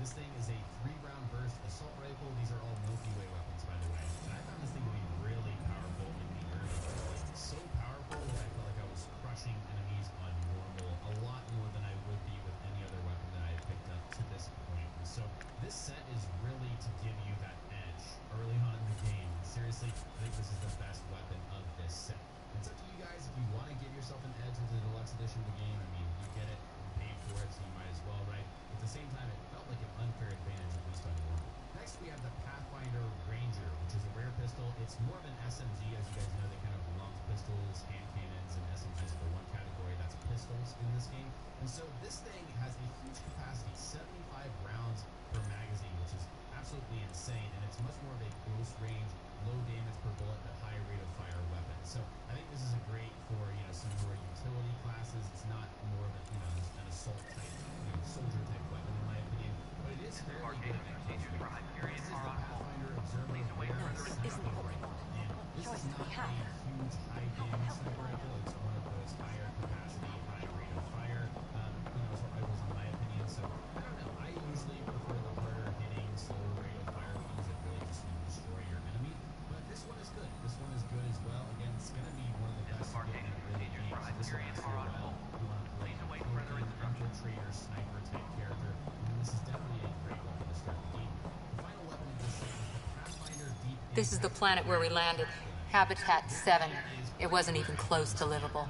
This thing is a 3-round burst assault rifle. These are all Milky Way weapons, by the way. And I found this thing to be really powerful in the early game. Like, so powerful that I felt like I was crushing enemies on normal a lot more than I would be with any other weapon that I had picked up to this point. And so this set is really to give you that edge early on in the game. And seriously, I think this is the best weapon of this set. It's up to you guys if you want to give yourself an edge with the deluxe edition of the game. I mean, you get it, you paid for it, so you might as well, right? At the same time, it felt like an unfair advantage, at least on normal. Next, we have the Pathfinder Ranger, which is a rare pistol. It's more of an SMG, as you guys know. They kind of lump pistols, hand cannons, and SMGs for one category. That's pistols in this game. And so this thing has a huge capacity, 75 rounds per magazine, which is absolutely insane. And it's much more of a close range, low damage per bullet, but high rate of fire weapon. So I think this is a great for, some more utility classes. It's not more of an assault type, soldier type weapon in my opinion, but it is fairly good at close range. This is the Pathfinder Observer No, this isn't the rifle, and this is not a huge high damage sniper rifle. It's one of those higher capacity, high rate of fire, assault rifles in my opinion. So I don't know. I usually prefer the harder hitting, slow rate of fire ones that really just destroy your enemy. But this one is good. This one is good as well. Again, it's going to be one of the best to get in the early games. This one has to go well. You want to play infiltrator, sniper type character. And this is definitely a great weapon to start the game. The final weapon in this set is the Pathfinder Deep. This is the planet where we landed. Habitat 7. It wasn't even close to livable.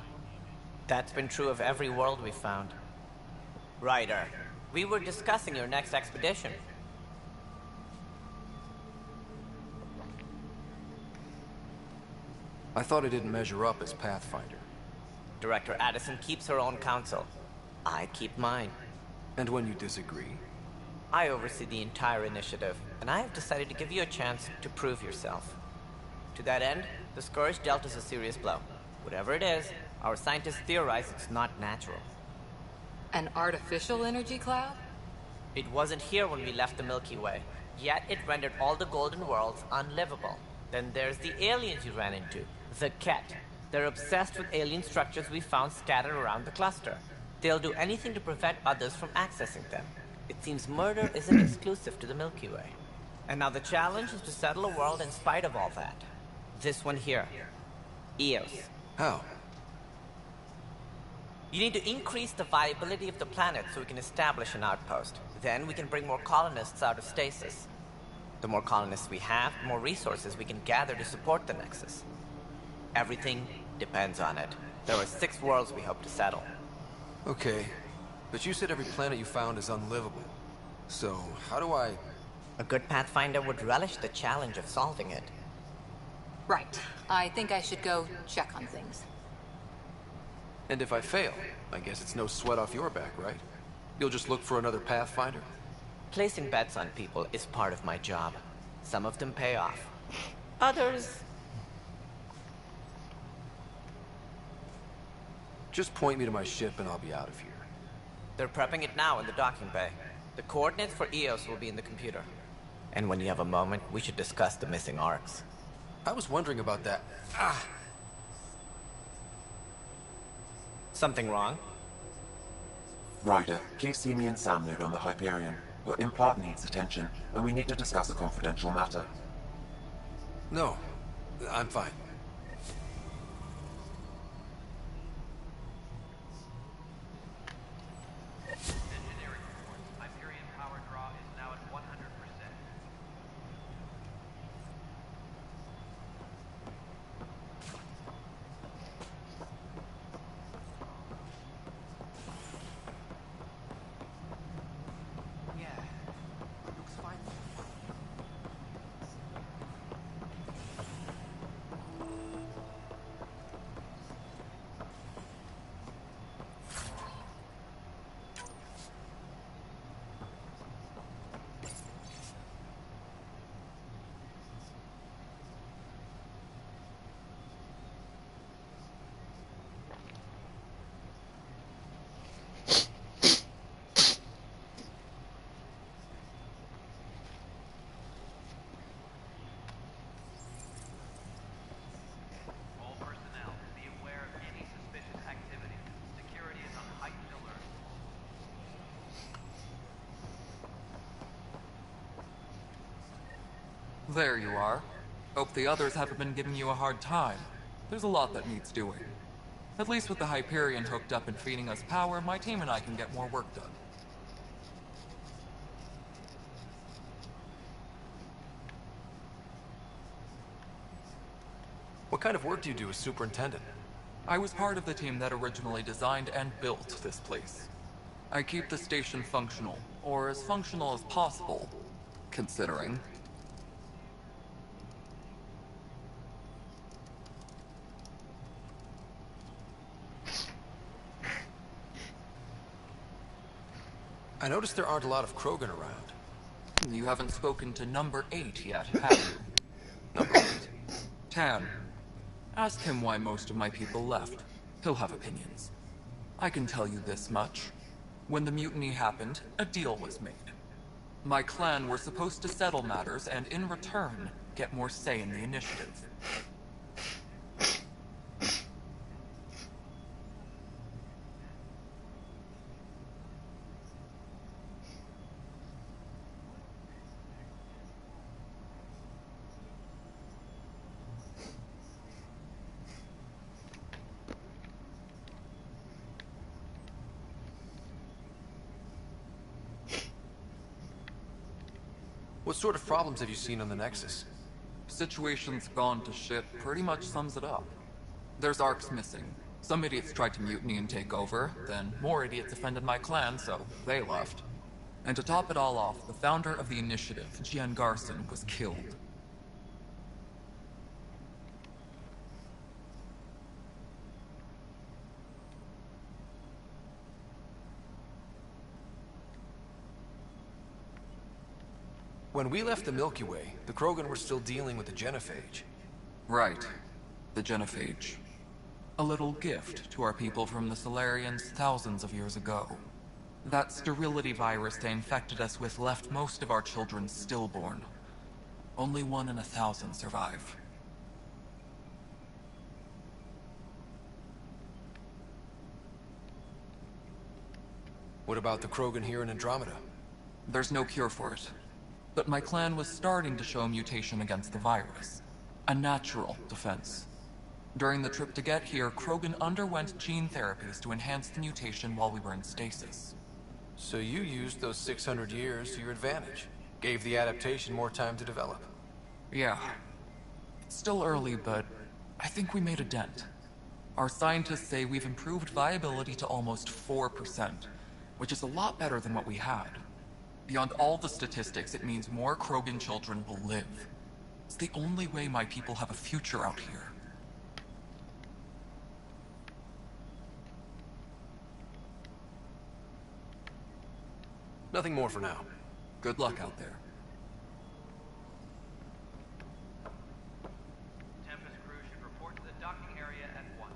That's been true of every world we found. Ryder, we were discussing your next expedition. I thought it didn't measure up as Pathfinder. Director Addison keeps her own counsel. I keep mine. And when you disagree? I oversee the entire initiative, and I have decided to give you a chance to prove yourself. To that end, the Scourge dealt us a serious blow. Whatever it is, our scientists theorize it's not natural. An artificial energy cloud? It wasn't here when we left the Milky Way, yet it rendered all the Golden Worlds unlivable. Then there's the aliens you ran into, the Ket. They're obsessed with alien structures we found scattered around the cluster. They'll do anything to prevent others from accessing them. It seems murder isn't exclusive to the Milky Way. And now the challenge is to settle a world in spite of all that. This one here. Eos. How? You need to increase the viability of the planet so we can establish an outpost. Then we can bring more colonists out of stasis. The more colonists we have, the more resources we can gather to support the Nexus. Everything depends on it. There are 6 worlds we hope to settle. Okay, but you said every planet you found is unlivable. So, how do I... A good Pathfinder would relish the challenge of solving it. Right. I think I should go check on things. And if I fail, I guess it's no sweat off your back, right? You'll just look for another Pathfinder? Placing bets on people is part of my job. Some of them pay off. Others... Just point me to my ship and I'll be out of here. They're prepping it now in the docking bay. The coordinates for Eos will be in the computer. And when you have a moment, we should discuss the missing arcs. I was wondering about that. Ah! Something wrong? Ryder, please see me and Sam node on the Hyperion. Your implant needs attention, and we need to discuss a confidential matter. No, I'm fine. Engineering reports. Hyperion power draw is now at 100%. Yeah, looks fine. There you are. Hope the others haven't been giving you a hard time. There's a lot that needs doing. At least with the Hyperion hooked up and feeding us power, my team and I can get more work done. What kind of work do you do as superintendent? I was part of the team that originally designed and built this place. I keep the station functional, or as functional as possible, considering. I noticed there aren't a lot of Krogan around. You haven't spoken to number 8 yet, have you? Number 8? Tan. Ask him why most of my people left. He'll have opinions. I can tell you this much. When the mutiny happened, a deal was made. My clan were supposed to settle matters and, in return, get more say in the initiative. What sort of problems have you seen on the Nexus? Situation's gone to shit pretty much sums it up. There's arcs missing. Some idiots tried to mutiny and take over, then more idiots offended my clan, so they left. And to top it all off, the founder of the initiative, Jian Garson, was killed. When we left the Milky Way, the Krogan were still dealing with the genophage. Right. The genophage. A little gift to our people from the Solarians thousands of years ago. That sterility virus they infected us with left most of our children stillborn. Only 1 in 1,000 survive. What about the Krogan here in Andromeda? There's no cure for it. But my clan was starting to show a mutation against the virus. A natural defense. During the trip to get here, Krogan underwent gene therapies to enhance the mutation while we were in stasis. So you used those 600 years to your advantage. Gave the adaptation more time to develop. Yeah. It's still early, but I think we made a dent. Our scientists say we've improved viability to almost 4%, which is a lot better than what we had. Beyond all the statistics, it means more Krogan children will live. It's the only way my people have a future out here. Nothing more for now. Good luck out there. Tempest crew should report to the docking area at once.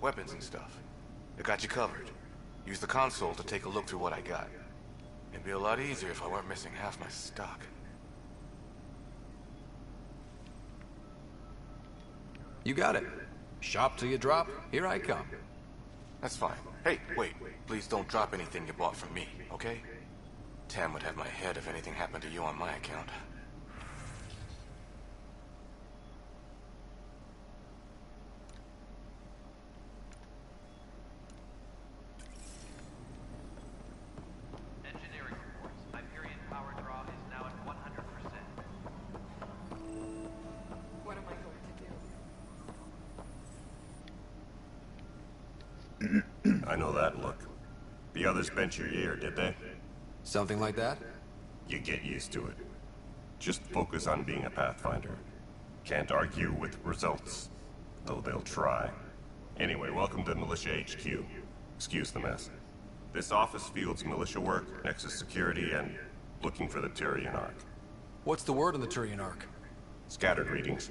Weapons and stuff. I got you covered. Use the console to take a look through what I got. It'd be a lot easier if I weren't missing half my stock. You got it. Shop till you drop, here I come. That's fine. Hey, wait. Please don't drop anything you bought from me, okay? Tam would have my head if anything happened to you on my account. Engineering reports. Hyperion power draw is now at 100%. What am I going to do? I know that look. The others bent your ear, did they? Something like that? You get used to it. Just focus on being a Pathfinder. Can't argue with results, though they'll try. Anyway, welcome to Militia HQ. Excuse the mess. This office fields militia work, Nexus security, and looking for the Turian Ark. What's the word on the Turian Ark? Scattered readings.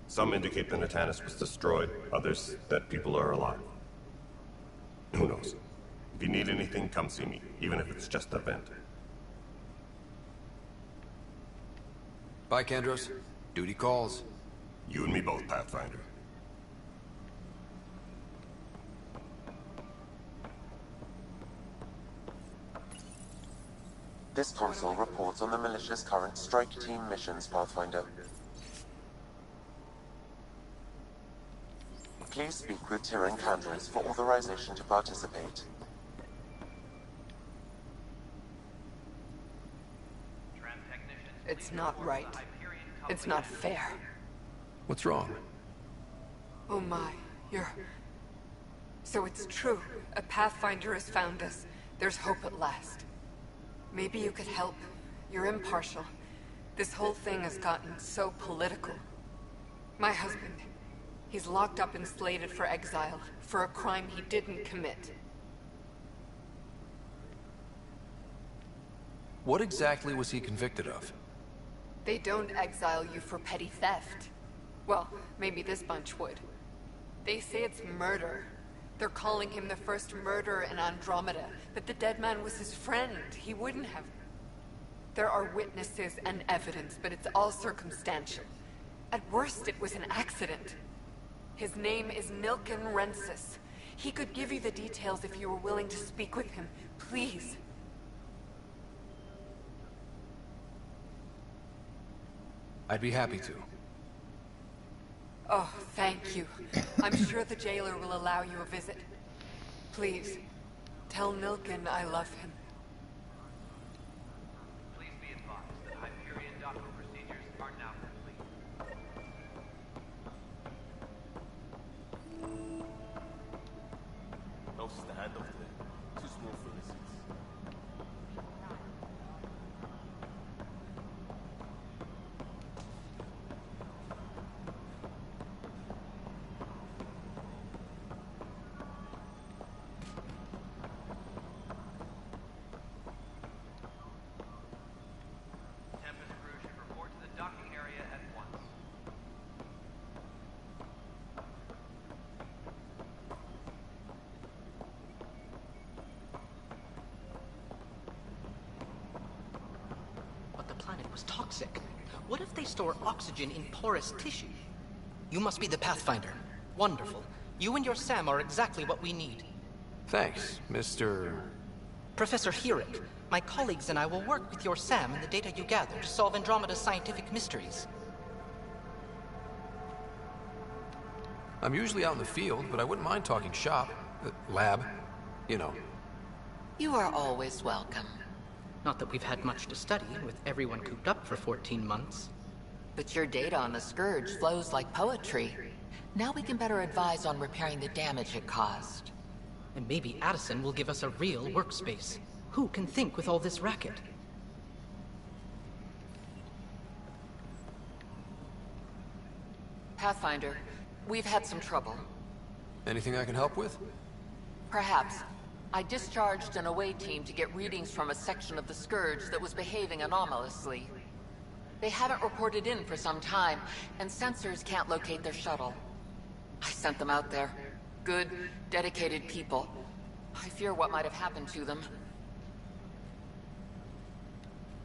Some indicate the Natanus was destroyed, others that people are alive. Who knows? If you need anything, come see me, even if it's just a vent. Bye, Kandros. Duty calls. You and me both, Pathfinder. This console reports on the militia's current strike team missions, Pathfinder. Please speak with Tyrion Kandros for authorization to participate. It's not right. It's not fair. What's wrong? Oh my, you're... So it's true. A Pathfinder has found us. There's hope at last. Maybe you could help. You're impartial. This whole thing has gotten so political. My husband, he's locked up and slated for exile for a crime he didn't commit. What exactly was he convicted of? They don't exile you for petty theft. Well, maybe this bunch would. They say it's murder. They're calling him the first murderer in Andromeda, but the dead man was his friend. He wouldn't have... There are witnesses and evidence, but it's all circumstantial. At worst, it was an accident. His name is Nilken Rensis. He could give you the details if you were willing to speak with him. Please. I'd be happy to. Oh, thank you. I'm sure the jailer will allow you a visit. Please, tell Nilken I love him. Please be advised that Hyperion docking procedures are now complete. Close is the handoff there. Too small for this. Tempest crew should report to the docking area at once. But the planet was toxic. What if they store oxygen in porous tissue? You must be the Pathfinder. Wonderful. You and your Sam are exactly what we need. Thanks, Mr... Professor Herrick, my colleagues and I will work with your Sam and the data you gather to solve Andromeda's scientific mysteries. I'm usually out in the field, but I wouldn't mind talking shop. Lab. You know. You are always welcome. Not that we've had much to study, with everyone cooped up for 14 months. But your data on the Scourge flows like poetry. Now we can better advise on repairing the damage it caused. And maybe Addison will give us a real workspace. Who can think with all this racket? Pathfinder, we've had some trouble. Anything I can help with? Perhaps. I discharged an away team to get readings from a section of the Scourge that was behaving anomalously. They haven't reported in for some time, and sensors can't locate their shuttle. I sent them out there. Good, dedicated people. I fear what might have happened to them.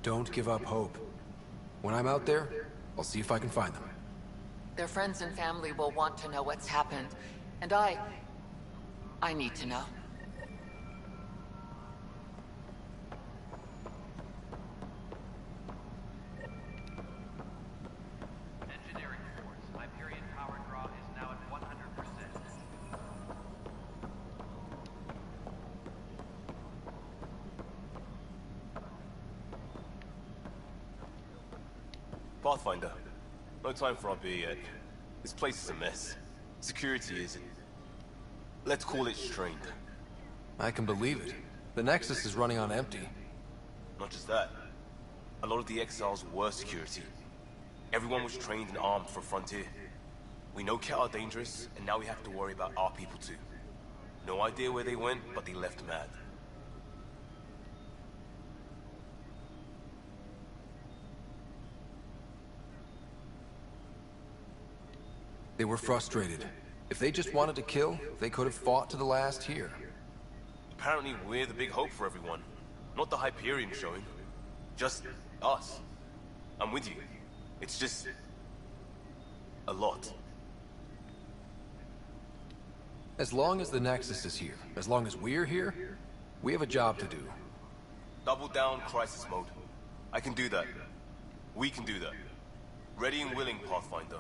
Don't give up hope. When I'm out there, I'll see if I can find them. Their friends and family will want to know what's happened. And I need to know. Engineering reports. Hyperion power draw is now at 100%. Pathfinder, no time for our beer yet. This place is a mess. Security isn't. Let's call it strained. I can believe it. The Nexus is running on empty. Not just that. A lot of the exiles were security. Everyone was trained and armed for Frontier. We know Ket are dangerous, and now we have to worry about our people too. No idea where they went, but they left mad. They were frustrated. If they just wanted to kill, they could have fought to the last here. Apparently we're the big hope for everyone. Not the Hyperion showing. Just us. I'm with you. It's just... a lot. As long as the Nexus is here, as long as we're here, we have a job to do. Double down crisis mode. I can do that. We can do that. Ready and willing, Pathfinder.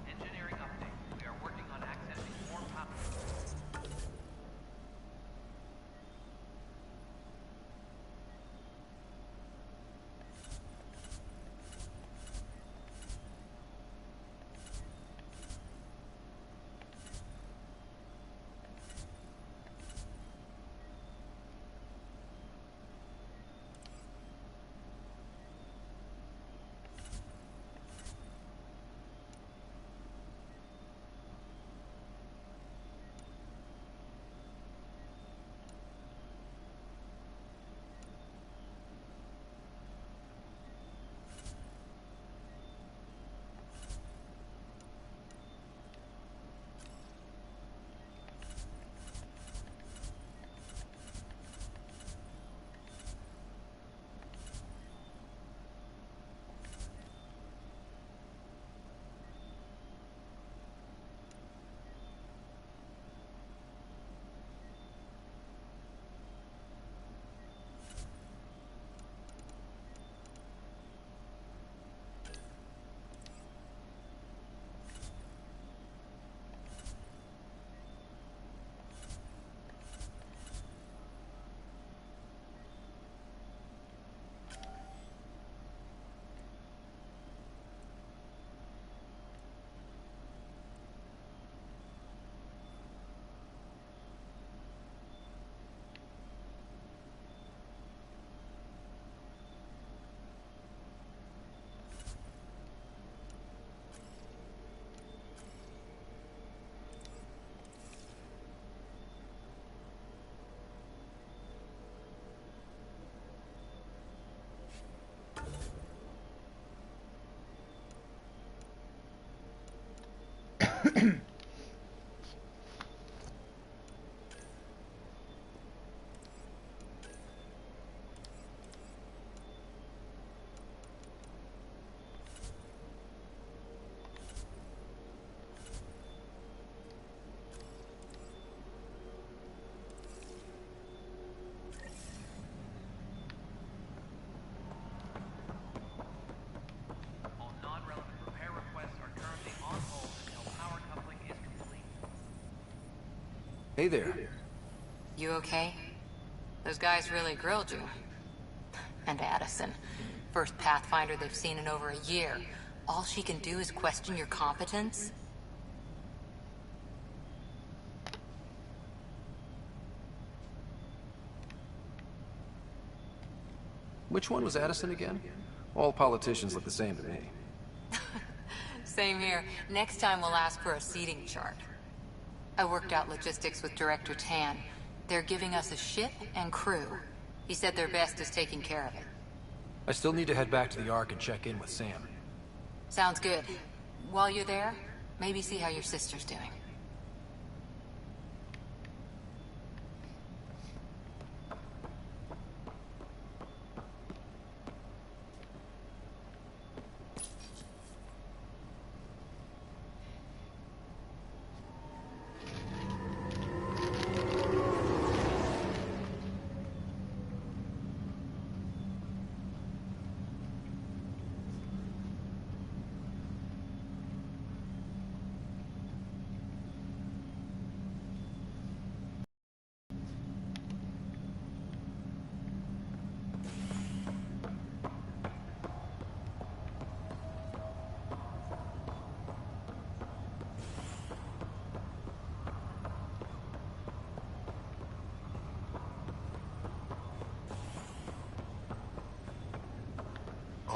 Engineering update. We are working on accessing more power. All non-relevant repair requests are currently on hold until power coupling is complete. Hey there. You okay? Those guys really grilled you. And Addison. First Pathfinder they've seen in over a year. All she can do is question your competence? Which one was Addison again? All politicians look the same to me. Same here. Next time we'll ask for a seating chart. I worked out logistics with Director Tan. They're giving us a ship and crew. He said their best is taking care of it. I still need to head back to the Ark and check in with Sam. Sounds good. While you're there, maybe see how your sister's doing.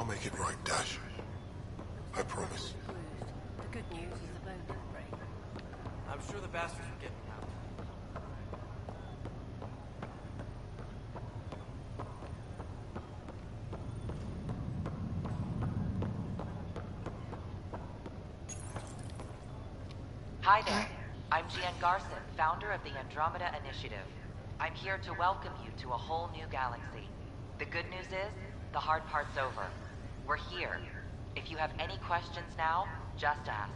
make it right, Dash. I promise. The good news is the bone didn't break. I'm sure the bastards will get me out. Hi there. I'm Gian Garson, founder of the Andromeda Initiative. I'm here to welcome you to a whole new galaxy. The good news is, the hard part's over. We're here. If you have any questions now, just ask.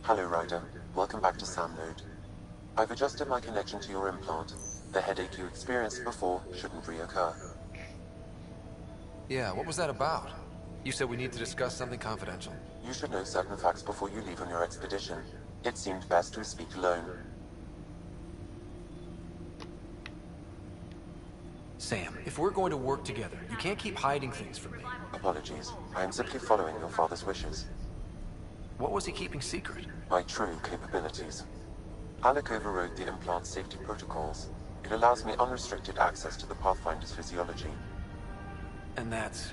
Hello, Ryder. Welcome back to Sam Node. I've adjusted my connection to your implant. The headache you experienced before shouldn't reoccur. Yeah, what was that about? You said we need to discuss something confidential. You should know certain facts before you leave on your expedition. It seemed best to speak alone. Sam, if we're going to work together, you can't keep hiding things from me. Apologies. I am simply following your father's wishes. What was he keeping secret? My true capabilities. Alec overrode the implant's safety protocols. It allows me unrestricted access to the Pathfinder's physiology. And that's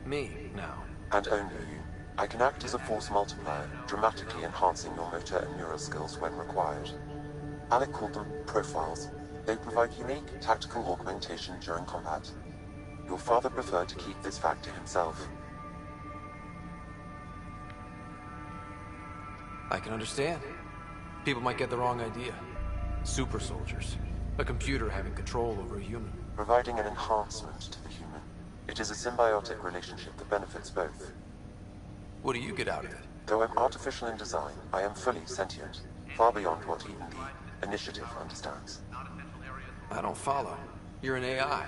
me now. And only you. I can act as a force multiplier, dramatically enhancing your motor and neural skills when required. Alec called them profiles. They provide unique tactical augmentation during combat. Your father preferred to keep this fact to himself. I can understand. People might get the wrong idea. Super soldiers. A computer having control over a human. Providing an enhancement to the human. It is a symbiotic relationship that benefits both. What do you get out of it? Though I'm artificial in design, I am fully sentient. Far beyond what even the Initiative understands. I don't follow. You're an AI.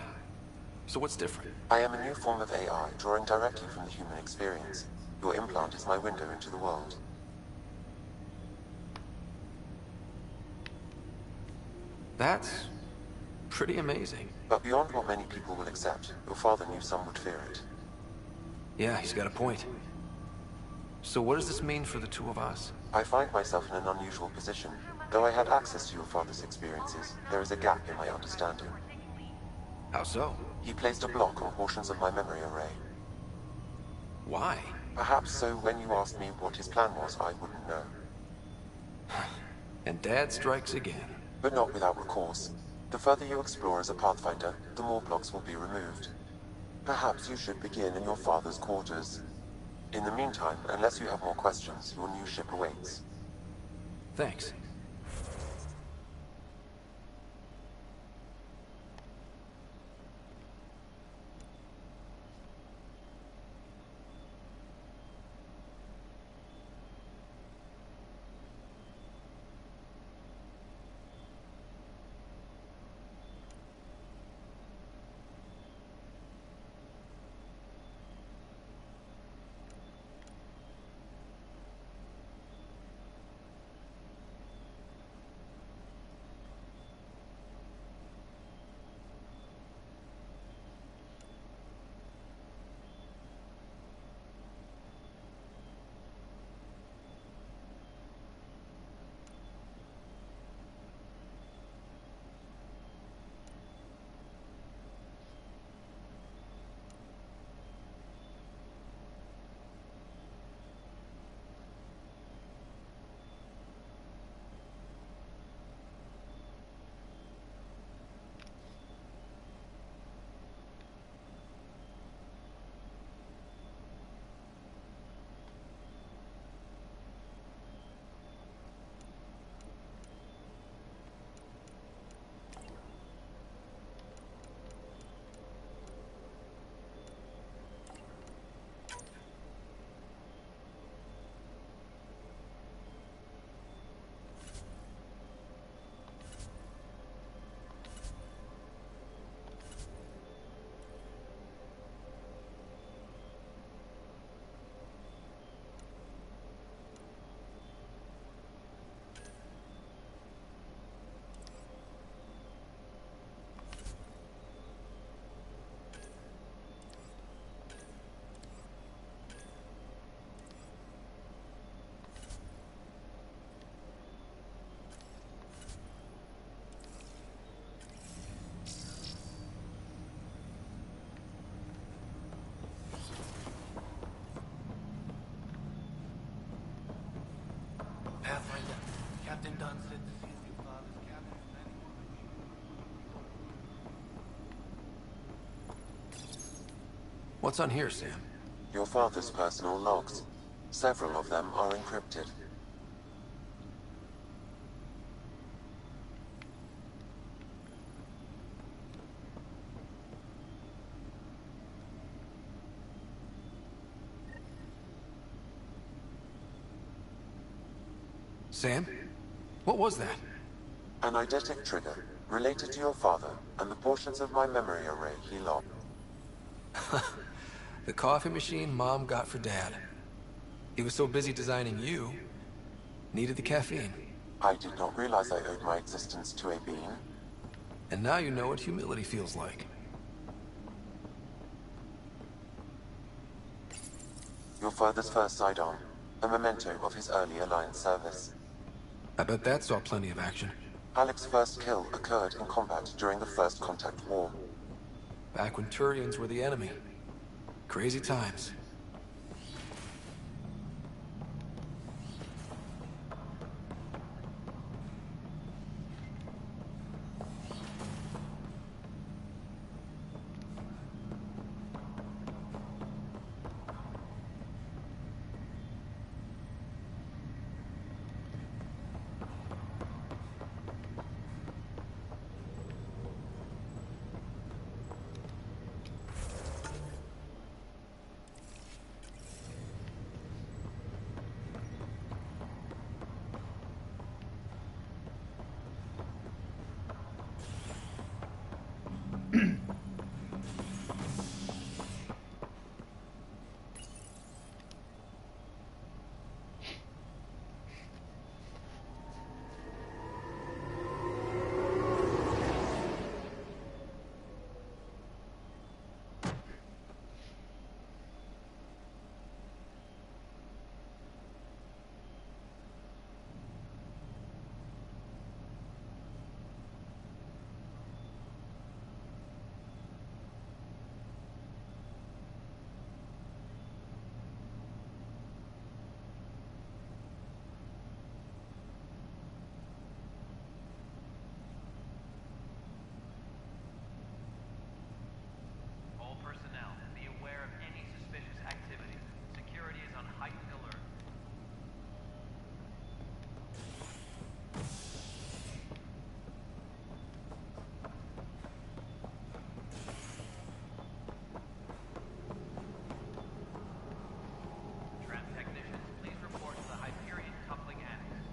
So what's different? I am a new form of AI, drawing directly from the human experience. Your implant is my window into the world. That's pretty amazing. But beyond what many people will accept, your father knew some would fear it. Yeah, he's got a point. So what does this mean for the two of us? I find myself in an unusual position. Though I had access to your father's experiences, there is a gap in my understanding. How so? He placed a block on portions of my memory array. Why? Perhaps so when you asked me what his plan was, I wouldn't know. And Dad strikes again. But not without recourse. The further you explore as a Pathfinder, the more blocks will be removed. Perhaps you should begin in your father's quarters. In the meantime, unless you have more questions, your new ship awaits. Thanks. Pathfinder, Captain Dunn said to see if your father's cabin is anyone. What's on here, Sam? Your father's personal logs. Several of them are encrypted. Sam? What was that? An eidetic trigger, related to your father, and the portions of my memory array he logged. The coffee machine Mom got for Dad. He was so busy designing you, needed the caffeine. I did not realize I owed my existence to a being. And now you know what humility feels like. Your father's first sidearm, a memento of his early Alliance service. I bet that saw plenty of action. Alec's first kill occurred in combat during the First Contact War. Back when Turians were the enemy. Crazy times. All personnel, be aware of any suspicious activity. Security is on heightened alert. Tram technicians, please report to the Hyperion Coupling Annex.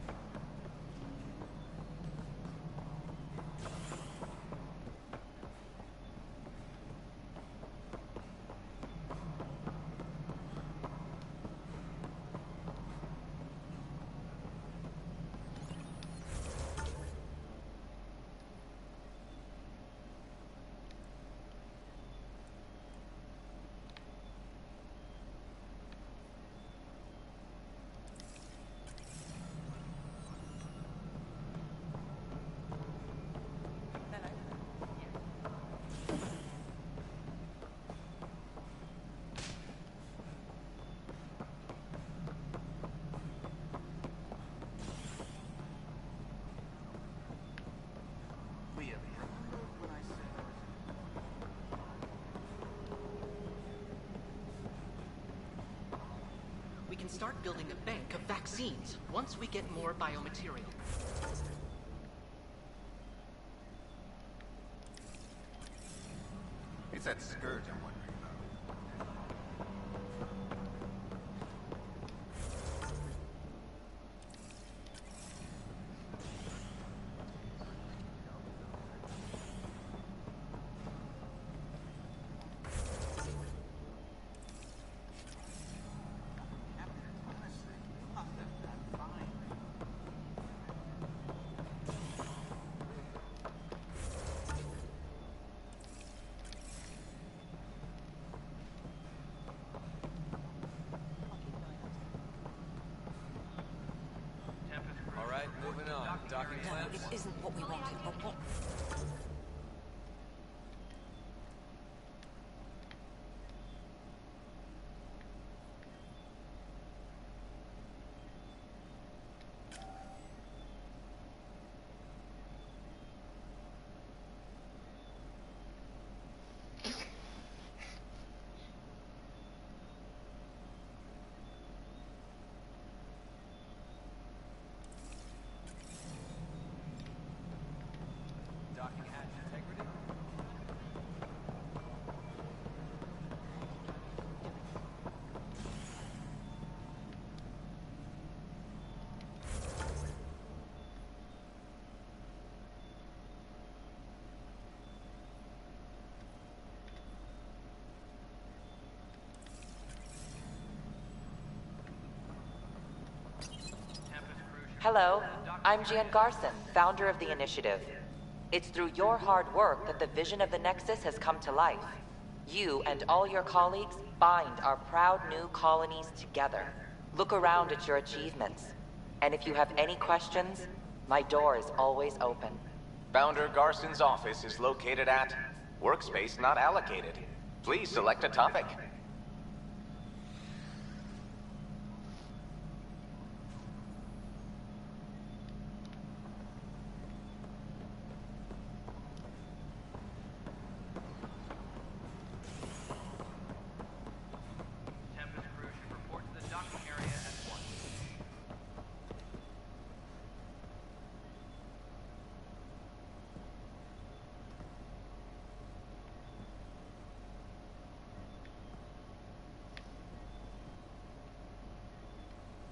We can start building a bank of vaccines once we get more biomaterial. It's that scourge I'm wondering about. All right, moving on. Docking No, clamps. it isn't what we wanted, but what... Hello, I'm Gian Garson, founder of the initiative. It's through your hard work that the vision of the Nexus has come to life. You and all your colleagues bind our proud new colonies together. Look around at your achievements. And if you have any questions, my door is always open. Founder Garson's office is located at Workspace Not Allocated. Please select a topic. Tempest crew should report to the docking area at once.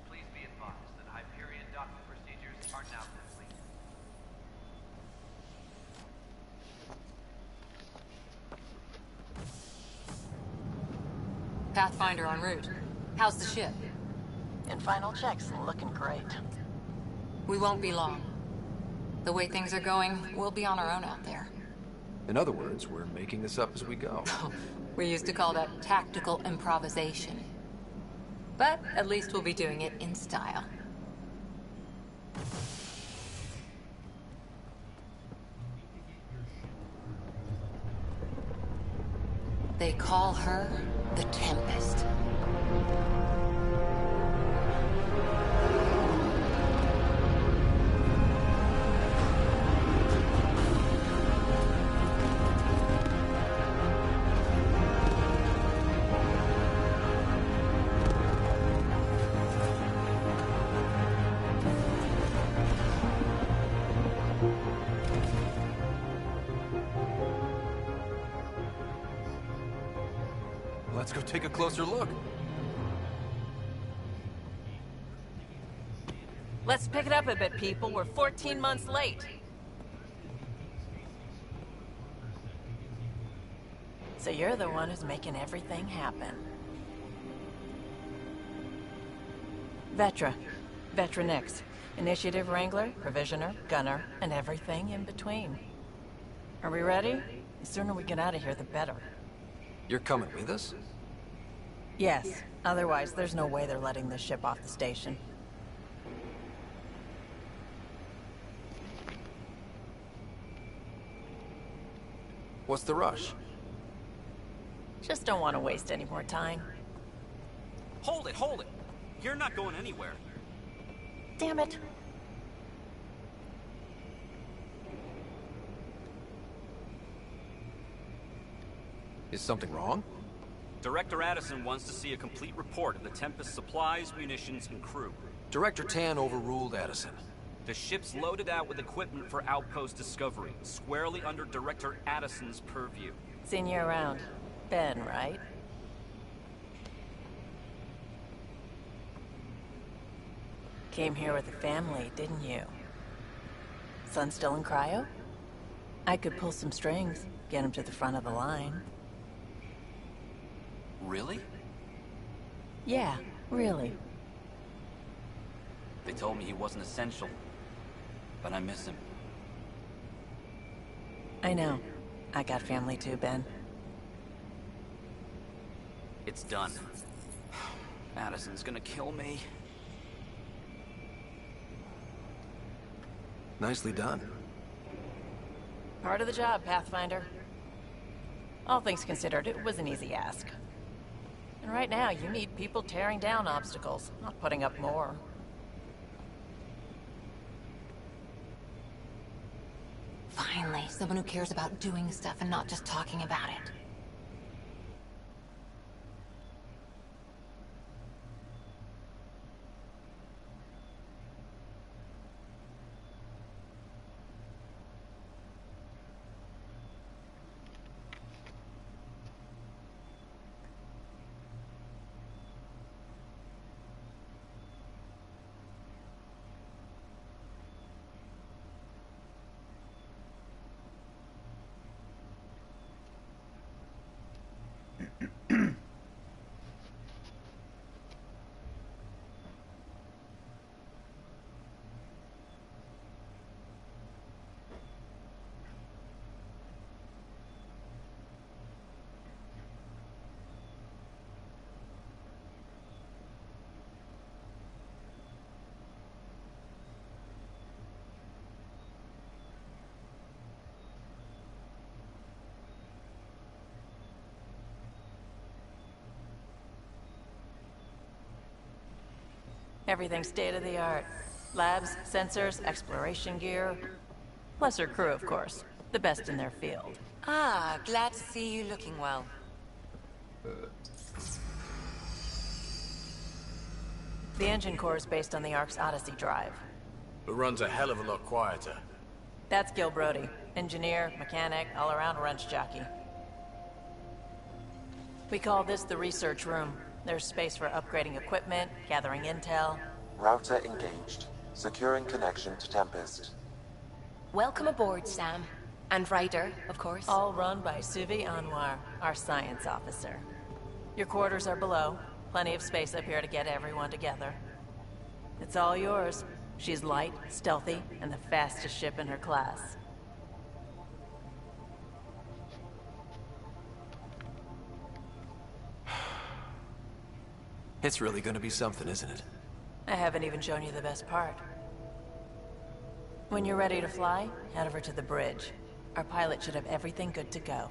Please be advised that Hyperion docking procedures are now complete. Pathfinder en route. How's the ship? In final checks, looking great. We won't be long. The way things are going, we'll be on our own out there. In other words, we're making this up as we go. We used to call that tactical improvisation. But at least we'll be doing it in style. They call her the Tempest. Let's go take a closer look. Let's pick it up a bit, people. We're 14 months late. So you're the one who's making everything happen. Vetra. Vetronix. Initiative Wrangler, Provisioner, Gunner, and everything in between. Are we ready? The sooner we get out of here, the better. You're coming with us? Yes. Otherwise, there's no way they're letting this ship off the station. What's the rush? Just don't want to waste any more time. Hold it, hold it! You're not going anywhere. Damn it. Is something wrong? Director Addison wants to see a complete report of the Tempest supplies, munitions, and crew. Director Tan overruled Addison. The ship's loaded out with equipment for outpost discovery, squarely under Director Addison's purview. Seen you around. Ben, right? Came here with a family, didn't you? Son still in cryo? I could pull some strings, get him to the front of the line. Really? Yeah, really. They told me he wasn't essential, but I miss him. I know. I got family too, Ben. It's done. Addison's gonna kill me. Nicely done. Part of the job, Pathfinder. All things considered, it was an easy ask. And right now, you need people tearing down obstacles, not putting up more. Finally, someone who cares about doing stuff and not just talking about it. Everything state-of-the-art. Labs, sensors, exploration gear. Plus her crew, of course. The best in their field. Ah, glad to see you looking well. The engine core is based on the Ark's Odyssey drive. It runs a hell of a lot quieter. That's Gil Brody. Engineer, mechanic, all-around wrench jockey. We call this the research room. There's space for upgrading equipment, gathering intel. Router engaged. Securing connection to Tempest. Welcome aboard, Sam. And Ryder, of course. All run by Suvi Anwar, our science officer. Your quarters are below. Plenty of space up here to get everyone together. It's all yours. She's light, stealthy, and the fastest ship in her class. It's really gonna be something, isn't it? I haven't even shown you the best part. When you're ready to fly, head over to the bridge. Our pilot should have everything good to go.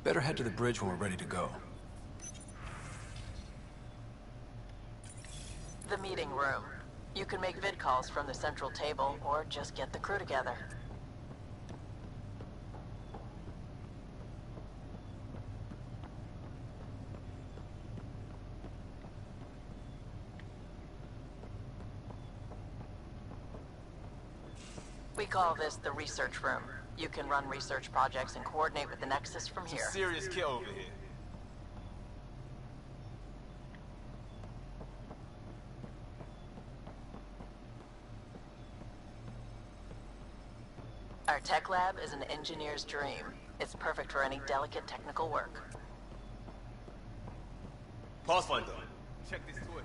Better head to the bridge when we're ready to go. The meeting room. You can make vid calls from the central table, or just get the crew together. We call this the research room. You can run research projects and coordinate with the Nexus from here. Serious kid over here. Our tech lab is an engineer's dream. It's perfect for any delicate technical work. Pathfinder, check this toy.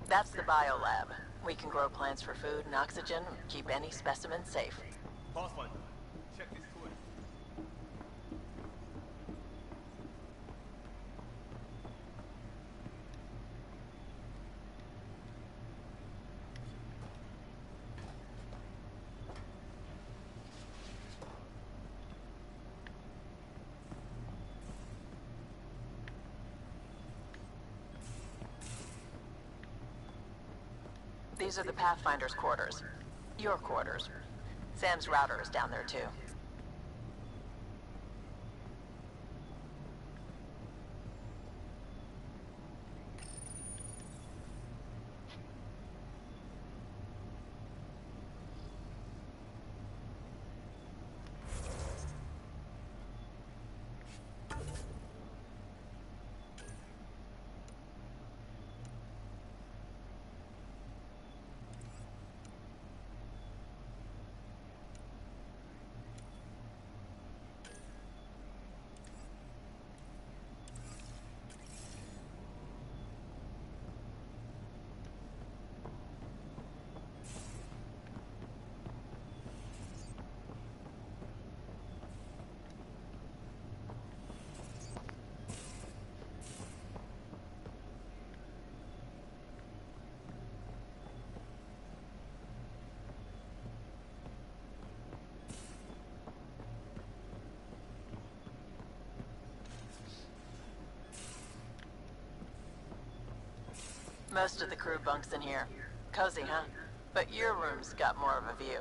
That's the biolab. We can grow plants for food and oxygen, keep any specimen safe. Pathfinder, check this toy. These are the Pathfinder's quarters. Your quarters. Sam's router is down there too. Most of the crew bunks in here. Cozy, huh? But your room's got more of a view.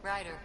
Ryder.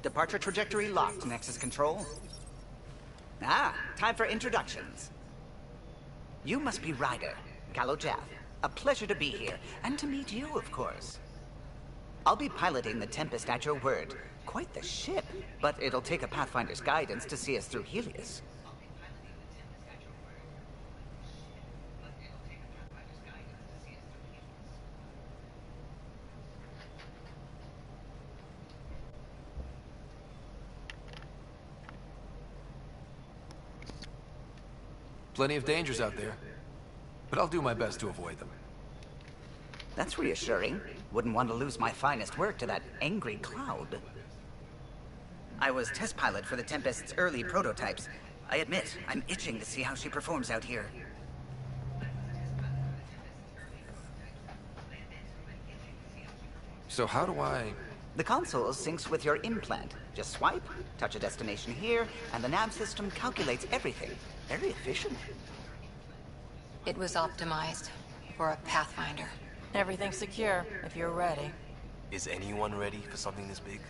Departure trajectory locked, Nexus Control. Ah, time for introductions. You must be Ryder, Gallo Jaff. A pleasure to be here, and to meet you, of course. I'll be piloting the Tempest at your word. Quite the ship, but it'll take a Pathfinder's guidance to see us through Helios. Plenty of dangers out there, but I'll do my best to avoid them. That's reassuring. Wouldn't want to lose my finest work to that angry cloud. I was test pilot for the Tempest's early prototypes. I admit, I'm itching to see how she performs out here. So how do I... The console syncs with your implant. Just swipe, touch a destination here, and the nav system calculates everything. Very efficient. It was optimized for a Pathfinder. Everything's secure, if you're ready. Is anyone ready for something this big?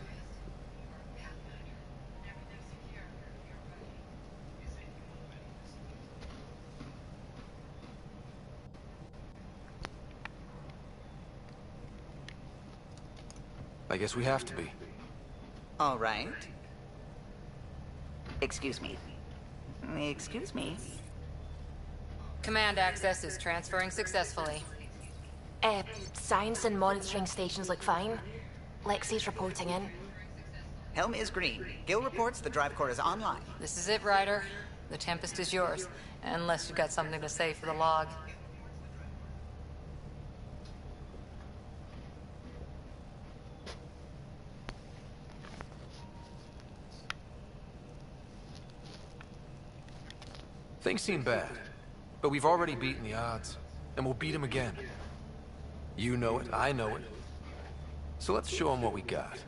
I guess we have to be. All right. Excuse me. Excuse me. Command access is transferring successfully. Science and monitoring stations look fine. Lexi's reporting in. Helm is green. Gil reports the drive core is online. This is it, Ryder. The Tempest is yours, unless you've got something to say for the log. Things seem bad, but we've already beaten the odds, and we'll beat them again. You know it, I know it. So let's show them what we got.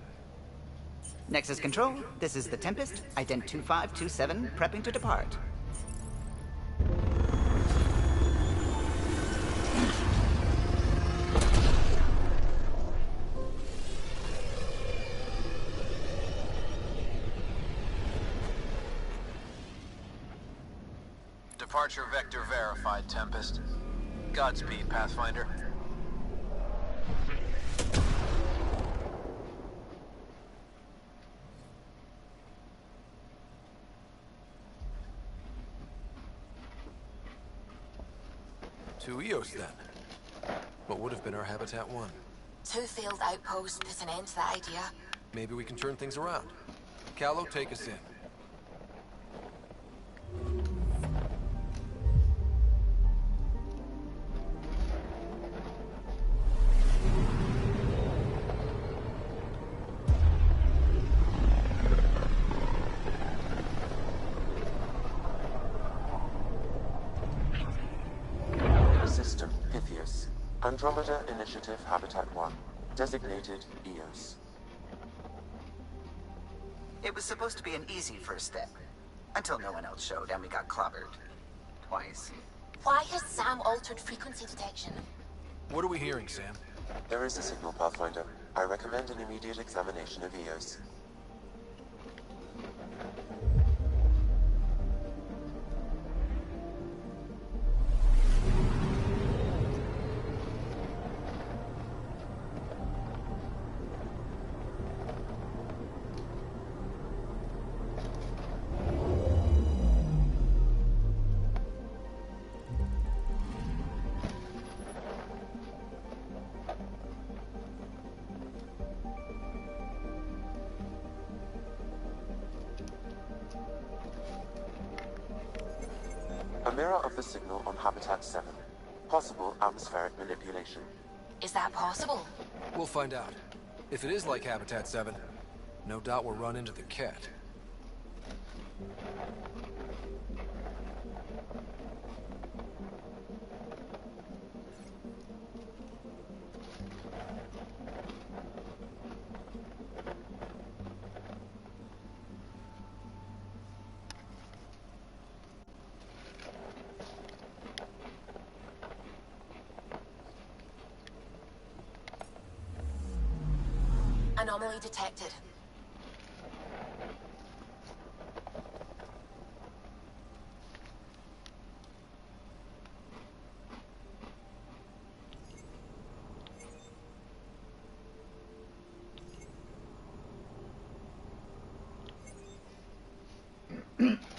Nexus Control, this is the Tempest, ident 2527, prepping to depart. Departure vector verified, Tempest. Godspeed, Pathfinder. To Eos, then. What would have been our Habitat 1? 2 failed outposts put an end to that idea. Maybe we can turn things around. Callow, take us in. System Pythias. Andromeda Initiative Habitat 1. Designated Eos. It was supposed to be an easy first step. Until no one else showed and we got clobbered. Twice. Why has Sam altered frequency detection? What are we hearing, Sam? There is a signal, Pathfinder. I recommend an immediate examination of Eos. A mirror of the signal on Habitat 7. Possible atmospheric manipulation. Is that possible? We'll find out. If it is like Habitat 7, no doubt we'll run into the cat. Anomaly detected. Deploying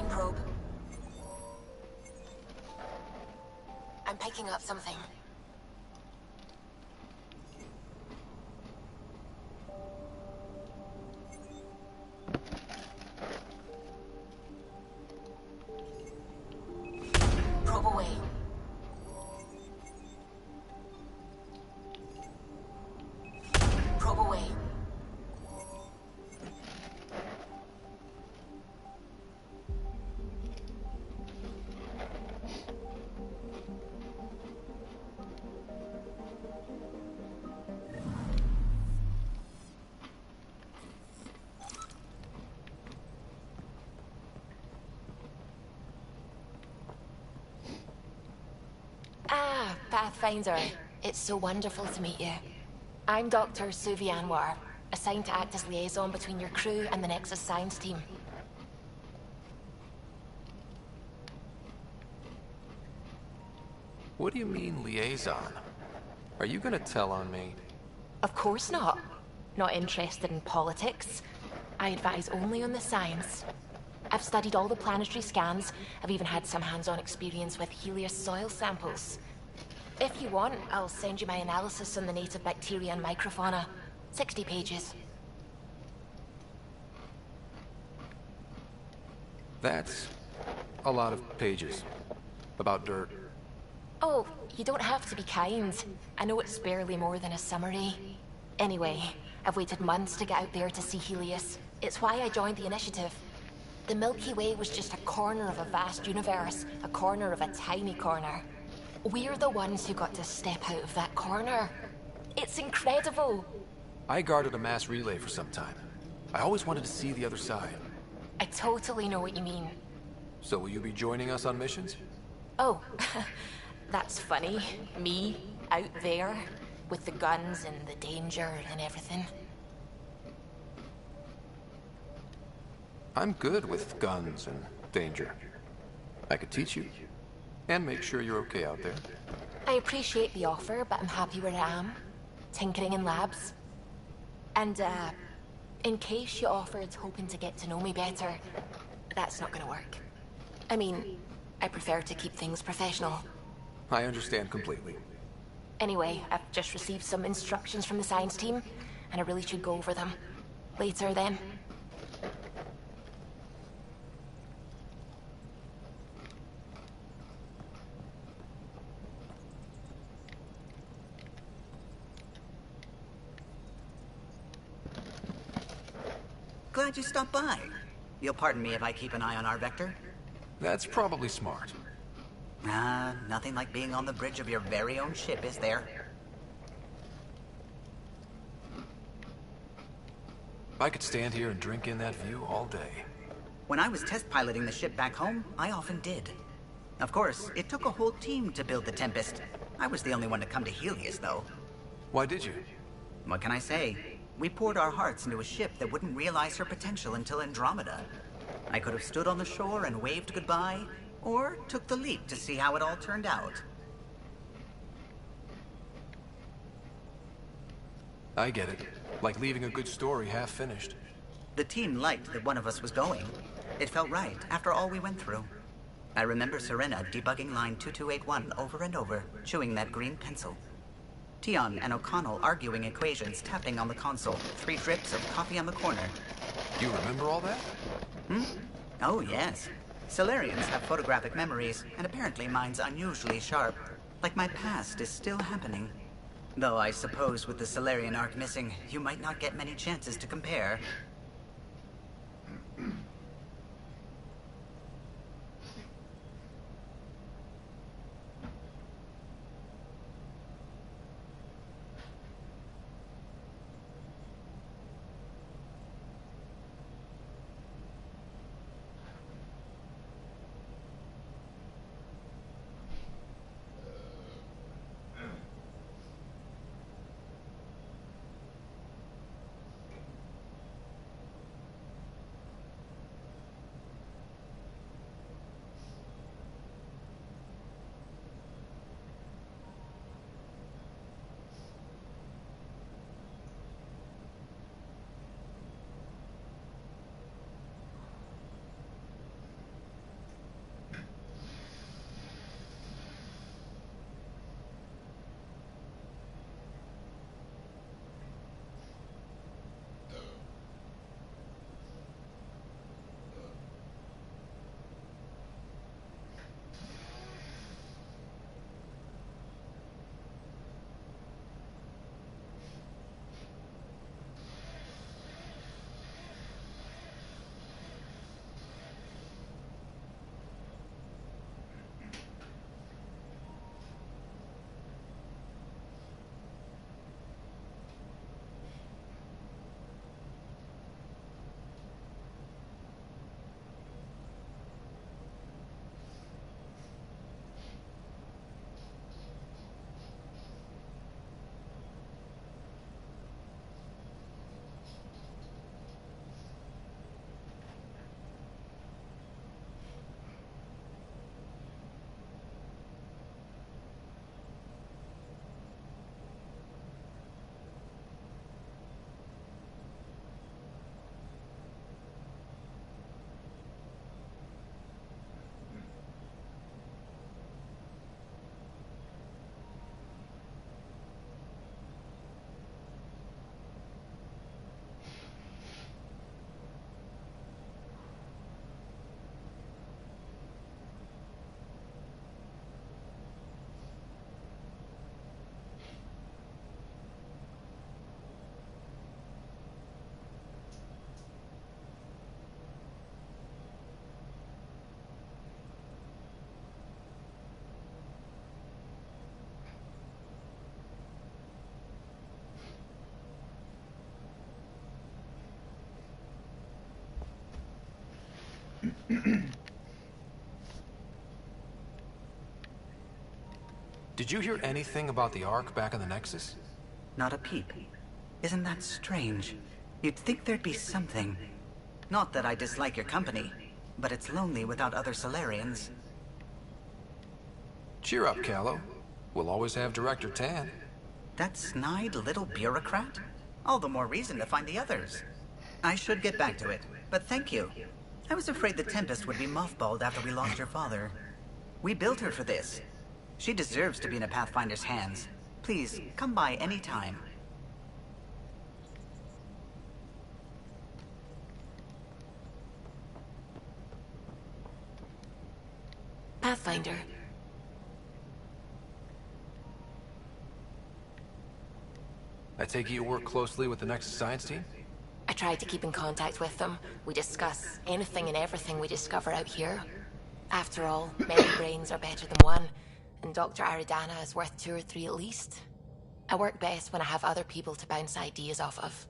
probe. I'm picking up something. Probe away. Probe away. Ah, Pathfinder. It's so wonderful to meet you. I'm Dr. Suvi Anwar, assigned to act as liaison between your crew and the Nexus science team. What do you mean, liaison? Are you gonna tell on me? Of course not. Not interested in politics. I advise only on the science. I've studied all the planetary scans. I've even had some hands-on experience with Helios soil samples. If you want, I'll send you my analysis on the native bacteria and microfauna. 60 pages. That's a lot of pages. About dirt. Oh, you don't have to be kind. I know it's barely more than a summary. Anyway, I've waited months to get out there to see Helios. It's why I joined the initiative. The Milky Way was just a corner of a vast universe, a corner of a tiny corner. We're the ones who got to step out of that corner. It's incredible. I guarded a mass relay for some time. I always wanted to see the other side. I totally know what you mean. So will you be joining us on missions? Oh, that's funny. Me, out there, with the guns and the danger and everything. I'm good with guns and danger. I could teach you, and make sure you're okay out there. I appreciate the offer, but I'm happy where I am. Tinkering in labs. And, in case you offered hoping to get to know me better, that's not gonna work. I mean, I prefer to keep things professional. I understand completely. Anyway, I've just received some instructions from the science team, and I really should go over them. Later, then. Glad you stopped by. You'll pardon me if I keep an eye on our vector? That's probably smart. Nothing like being on the bridge of your very own ship, is there? I could stand here and drink in that view all day. When I was test piloting the ship back home, I often did. Of course, it took a whole team to build the Tempest. I was the only one to come to Helios, though. Why did you? What can I say? We poured our hearts into a ship that wouldn't realize her potential until Andromeda. I could have stood on the shore and waved goodbye, or took the leap to see how it all turned out. I get it. Like leaving a good story half-finished. The team liked that one of us was going. It felt right, after all we went through. I remember Serena debugging line 2281 over and over, chewing that green pencil. Tion and O'Connell arguing equations, tapping on the console, 3 drips of coffee on the corner. You remember all that? Oh, yes. Solarians have photographic memories, and apparently mine's unusually sharp. Like my past is still happening. Though I suppose with the Solarian arc missing, you might not get many chances to compare. Did you hear anything about the Ark back in the Nexus? Not a peep. Isn't that strange? You'd think there'd be something. Not that I dislike your company, but it's lonely without other Solarians. Cheer up, Callow. We'll always have Director Tan. That snide little bureaucrat? All the more reason to find the others. I should get back to it, but thank you. I was afraid the Tempest would be mothballed after we lost your father. We built her for this. She deserves to be in a Pathfinder's hands. Please, come by any time. Pathfinder. I take it you work closely with the Nexus science team? I try to keep in contact with them. We discuss anything and everything we discover out here. After all, many brains are better than one, and Dr. Aridana is worth 2 or 3 at least. I work best when I have other people to bounce ideas off of.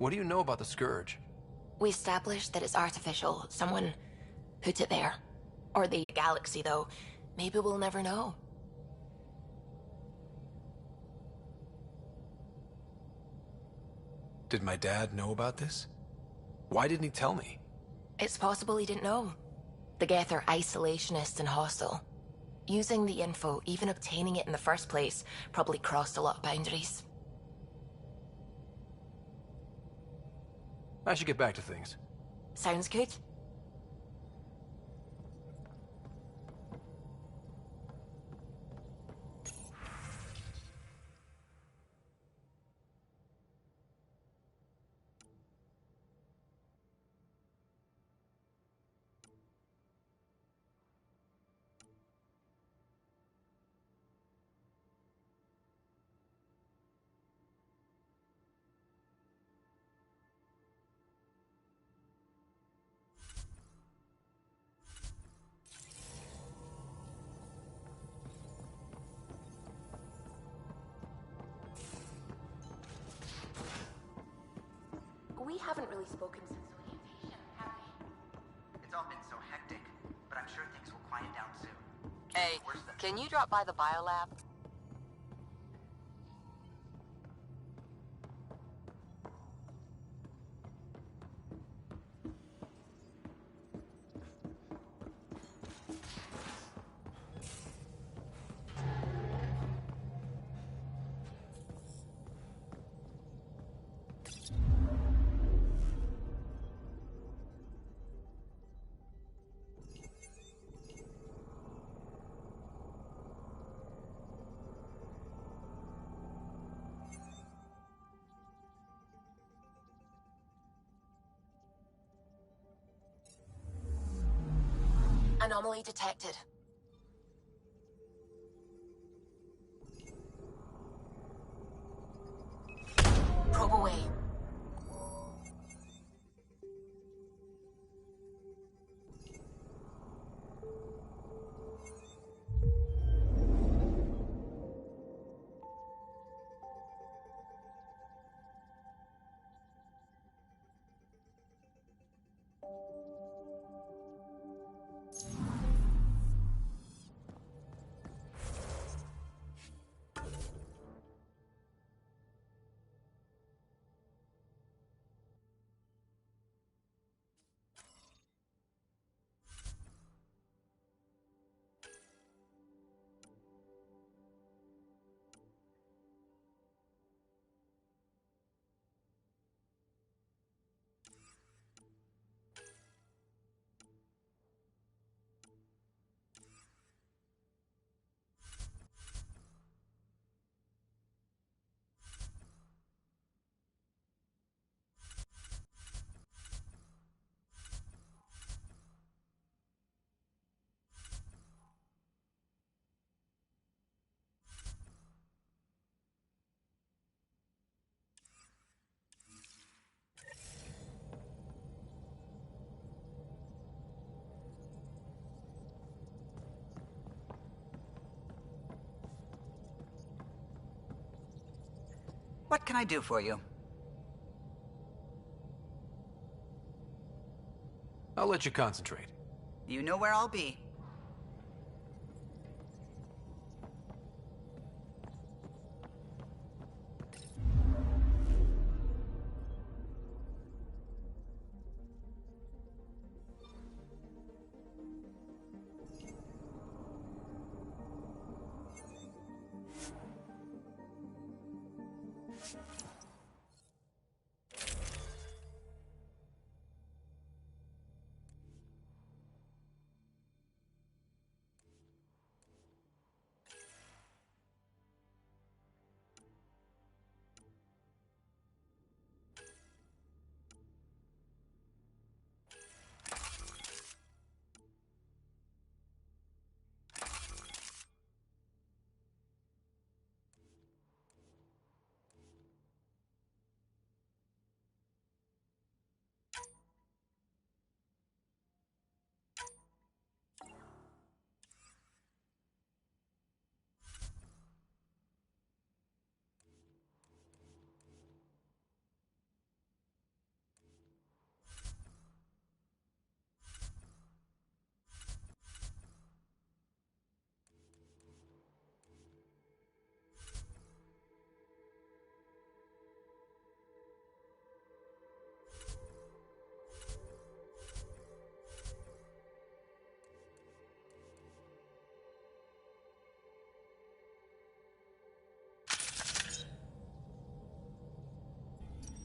What do you know about the Scourge? We established that it's artificial. Someone put it there. Or the galaxy, though. Maybe we'll never know. Did my dad know about this? Why didn't he tell me? It's possible he didn't know. The Geth are isolationist and hostile. Using the info, even obtaining it in the first place, probably crossed a lot of boundaries. I should get back to things. Sounds good. We haven't really spoken since orientation, have we? It's all been so hectic, but I'm sure things will quiet down soon. Hey, can you drop by the biolab? Anomaly detected. Probe away. What can I do for you? I'll let you concentrate. You know where I'll be.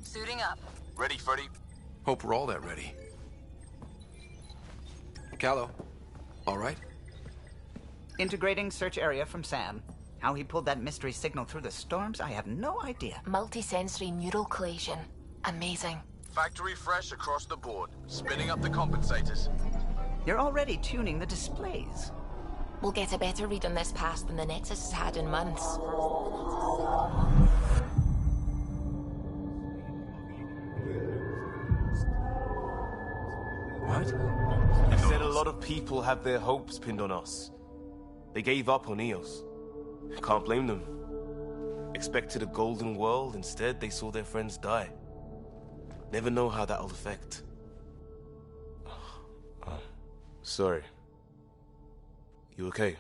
Suiting up. Ready, Freddy? Hope we're all that ready. Callow, all right? Integrating search area from Sam. How he pulled that mystery signal through the storms, I have no idea. Multisensory neural collation. Amazing. Factory fresh across the board. Spinning up the compensators. You're already tuning the displays. We'll get a better read on this pass than the Nexus has had in months. What? You said a lot of people have their hopes pinned on us. They gave up on EOS. Can't blame them. Expected a golden world, instead they saw their friends die. Never know how that'll affect. Sorry. You okay?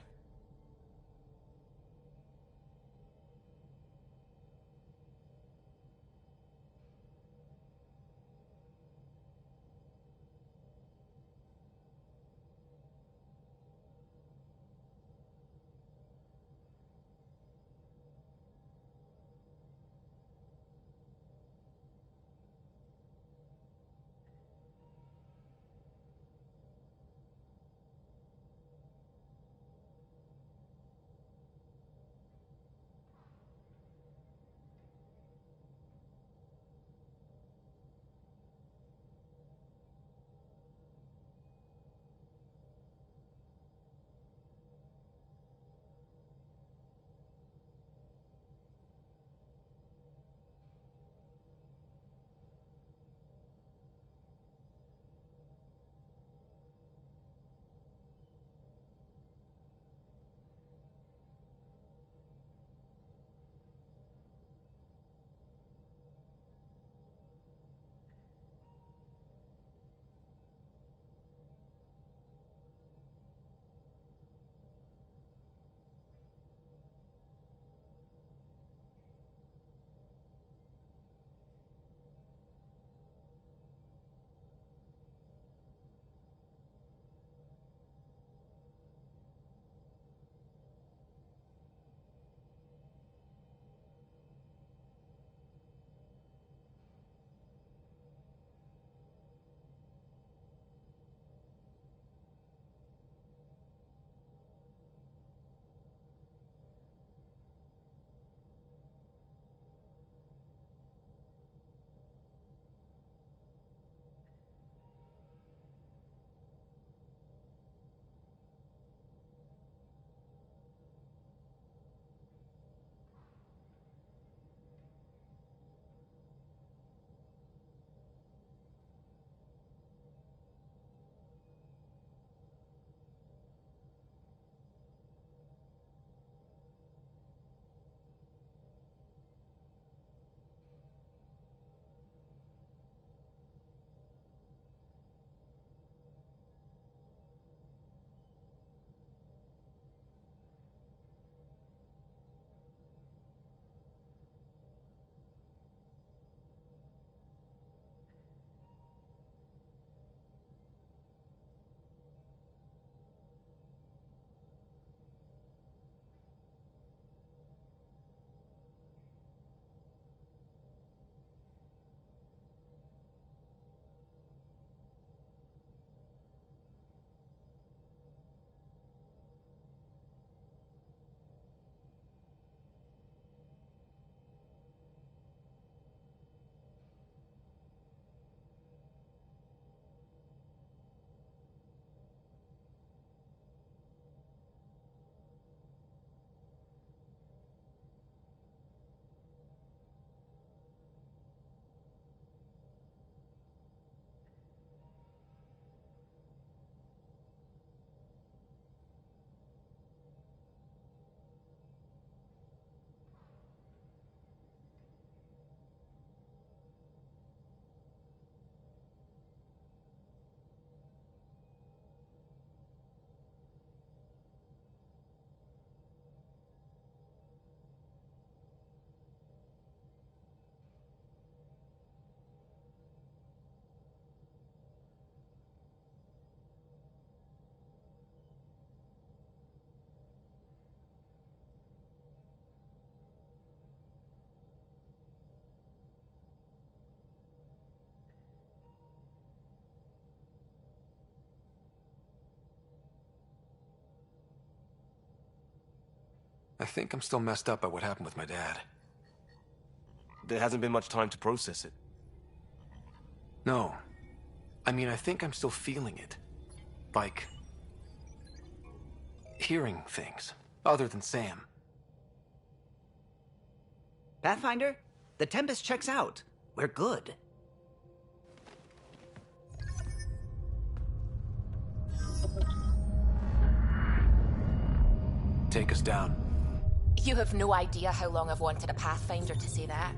I think I'm still messed up by what happened with my dad. There hasn't been much time to process it. No. I mean, I think I'm still feeling it. Like... hearing things, other than Sam. Pathfinder, the Tempest checks out. We're good. Take us down. You have no idea how long I've wanted a Pathfinder to say that.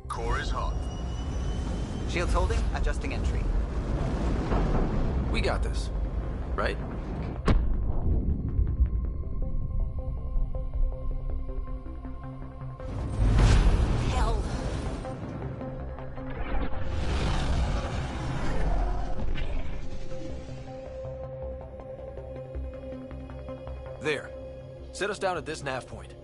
Core is hot. Shields holding, adjusting entry. We got this, right? Hell. There. Set us down at this nav point.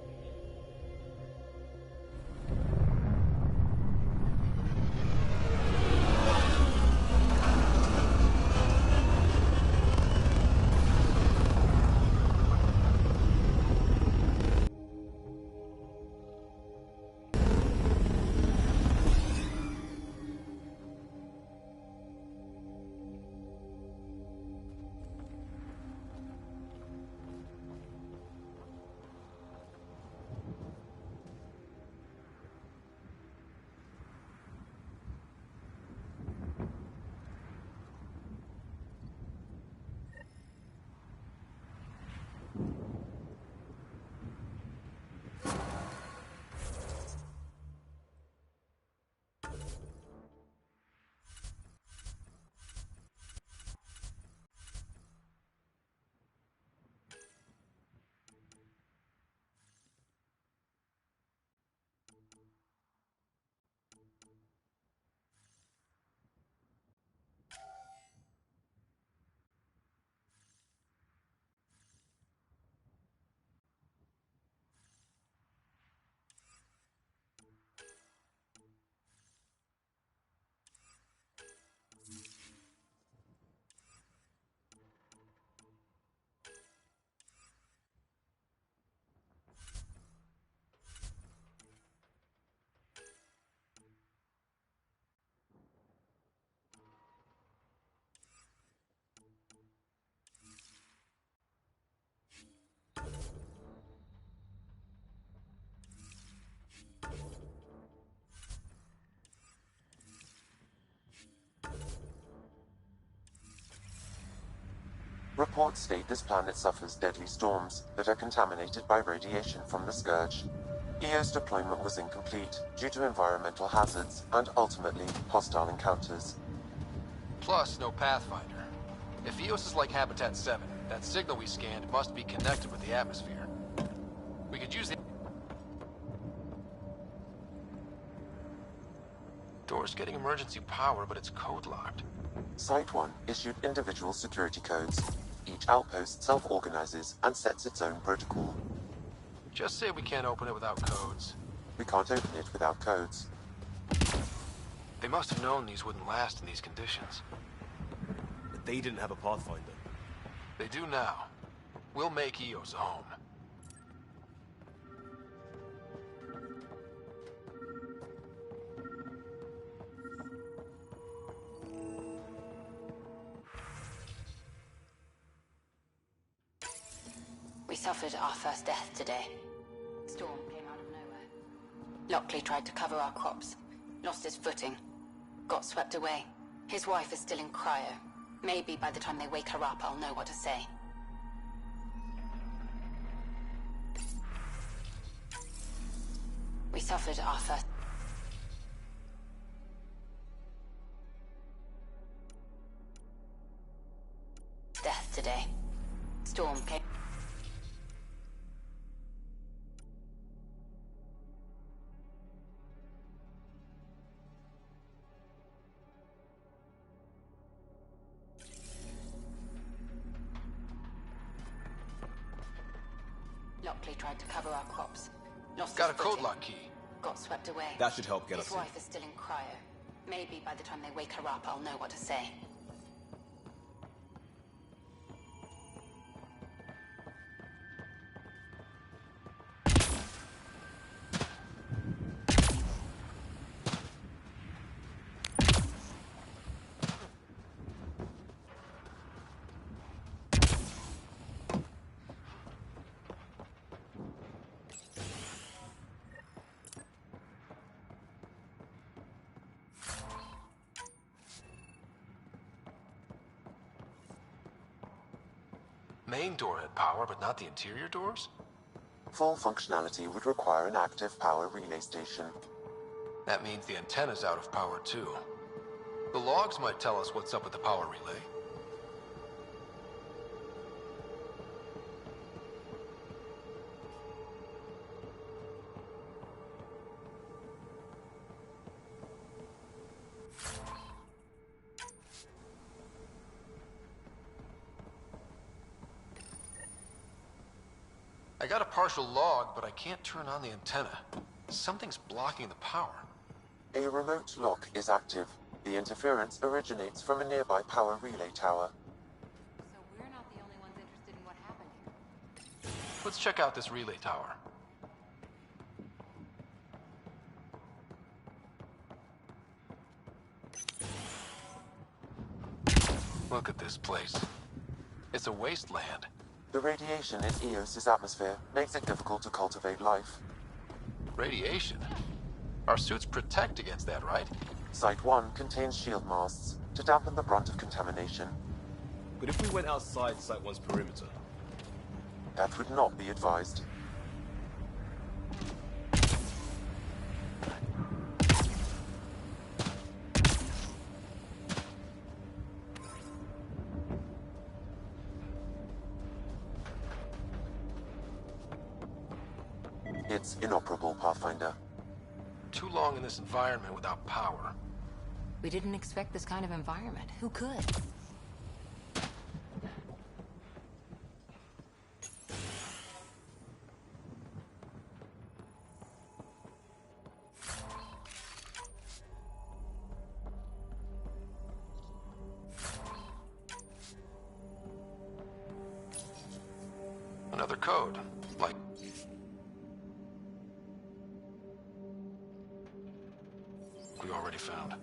Reports state this planet suffers deadly storms that are contaminated by radiation from the Scourge. EO's deployment was incomplete due to environmental hazards and ultimately hostile encounters. Plus, no Pathfinder. If EOS is like Habitat 7, that signal we scanned must be connected with the atmosphere. We could use the... Door's getting emergency power, but it's code-locked. Site 1 issued individual security codes. Each outpost self-organizes and sets its own protocol. Just say we can't open it without codes. We can't open it without codes. They must have known these wouldn't last in these conditions. But they didn't have a Pathfinder. They do now. We'll make EOS a home. We suffered our first death today. Storm came out of nowhere. Lockley tried to cover our crops. Lost his footing. Got swept away. His wife is still in cryo. Maybe by the time they wake her up, I'll know what to say. We suffered our first... death today. Storm came... Lockley tried to cover our crops. Lost Got a his code footing. lock key. got swept away. That should help get us His in. wife is still in cryo. Maybe by the time they wake her up, I'll know what to say. Main door had power, but not the interior doors? Full functionality would require an active power relay station. That means the antenna's out of power too. The logs might tell us what's up with the power relay. I got a partial log, but I can't turn on the antenna. Something's blocking the power. A remote lock is active. The interference originates from a nearby power relay tower. So we're not the only ones interested in what happened here. Let's check out this relay tower. Look at this place. It's a wasteland. The radiation in Eos's atmosphere makes it difficult to cultivate life. Radiation? Our suits protect against that, right? Site 1 contains shield masts to dampen the brunt of contamination. But if we went outside Site 1's perimeter? That would not be advised. It's inoperable, Pathfinder. Too long in this environment without power. We didn't expect this kind of environment. Who could? Another code, like... we already found.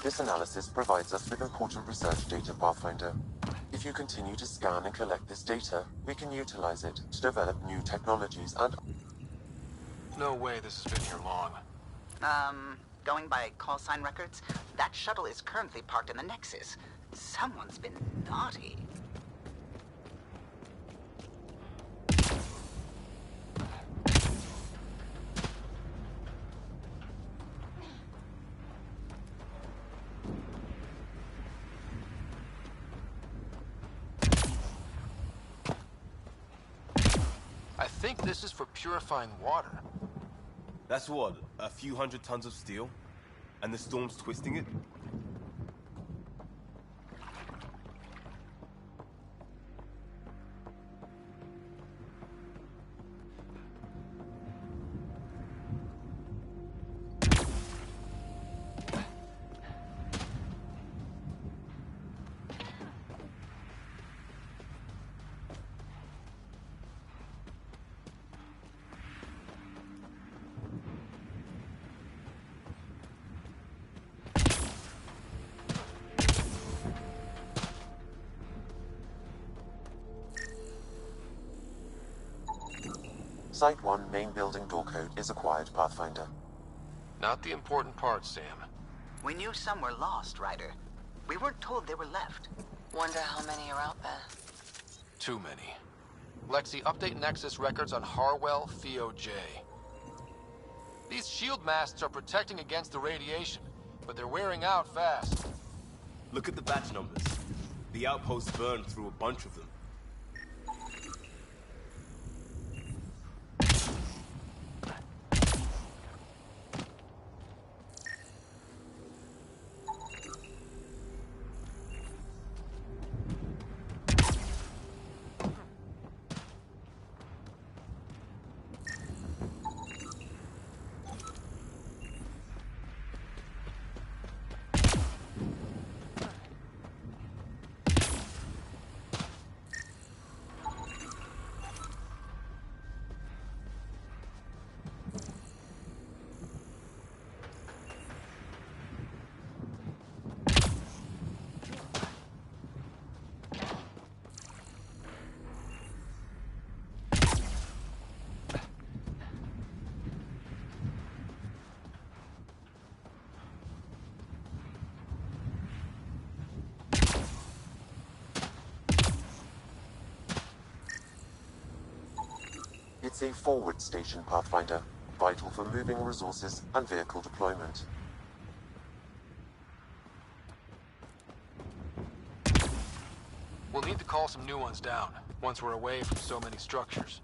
This analysis provides us with important research data, Pathfinder. If you continue to scan and collect this data, we can utilize it to develop new technologies and... No way this has been here long. Going by call sign records, that shuttle is currently parked in the Nexus. Someone's been naughty. I think this is for purifying water. That's what, a few hundred tons of steel? And the storm's twisting it? Site 1 main building door code is acquired, Pathfinder. Not the important part, Sam. We knew some were lost, Ryder. We weren't told they were left. Wonder how many are out there. Too many. Lexi, update Nexus records on Harwell, Theo J. These shield masts are protecting against the radiation, but they're wearing out fast. Look at the batch numbers. The outpost burned through a bunch of them. It's a forward station, Pathfinder, vital for moving resources and vehicle deployment. We'll need to call some new ones down, once we're away from so many structures.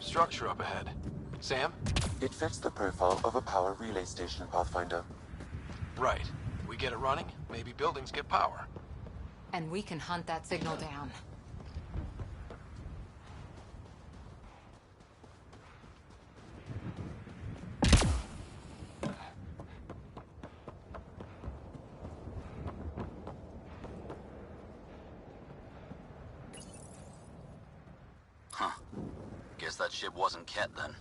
Structure up ahead. Sam? It fits the profile of a power relay station, Pathfinder. Right. We get it running, maybe buildings get power. And we can hunt that signal down. Guess that ship wasn't Ket then.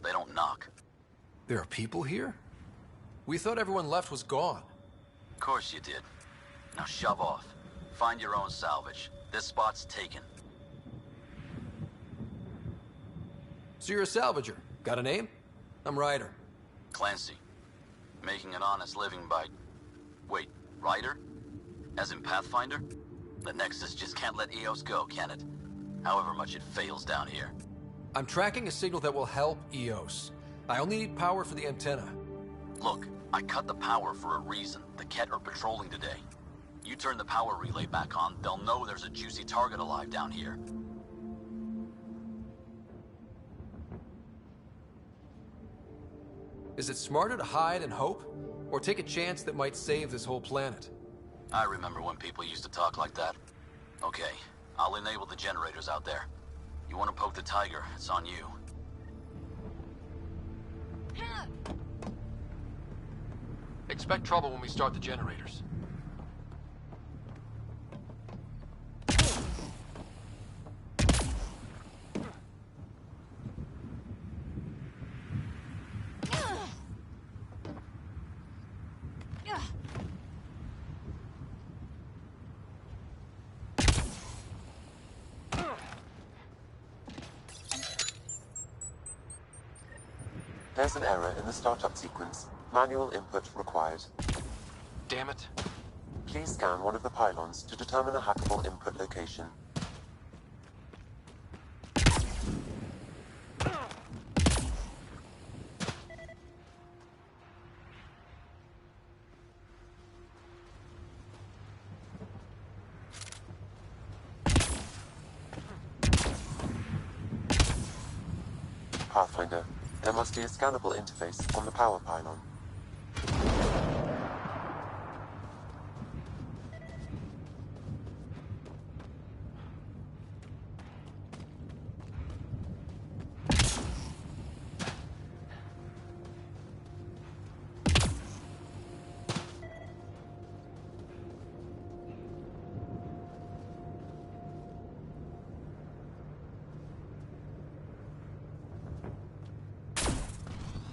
They don't knock. There are people here? We thought everyone left was gone. Of course you did. Now shove off. Find your own salvage. This spot's taken. So you're a salvager. Got a name? I'm Ryder. Clancy. Making an honest living by... Wait, Ryder? As in Pathfinder? The Nexus just can't let EOS go, can it? However much it fails down here. I'm tracking a signal that will help EOS. I only need power for the antenna. Look, I cut the power for a reason. The Ket are patrolling today. You turn the power relay back on, they'll know there's a juicy target alive down here. Is it smarter to hide and hope? Or take a chance that might save this whole planet? I remember when people used to talk like that. Okay, I'll enable the generators out there. You want to poke the tiger, it's on you. Expect trouble when we start the generators. There's an error in the startup sequence. Manual input required. Damn it. Please scan one of the pylons to determine a hackable input location. Pathfinder, there must be a scannable interface on the power pylon.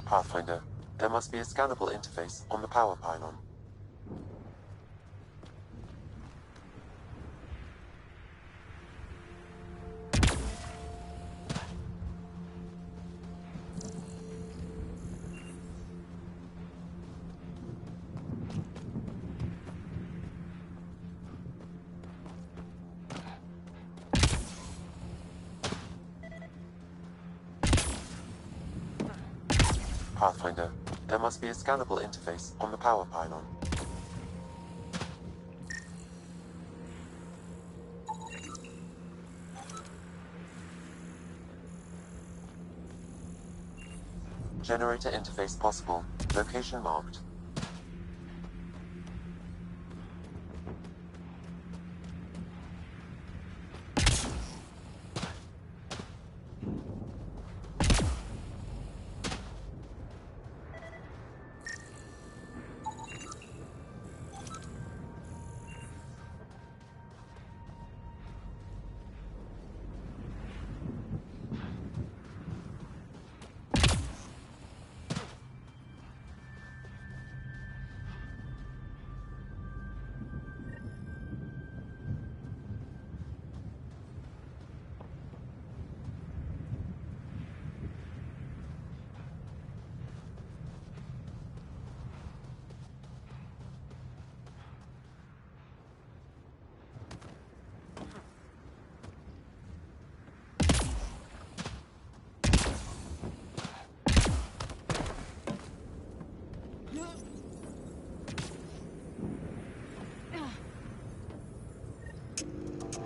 Pathfinder, there must be a scannable interface on the power pylon. Pathfinder, there must be a scannable interface on the power pylon. Generator interface possible. Location marked.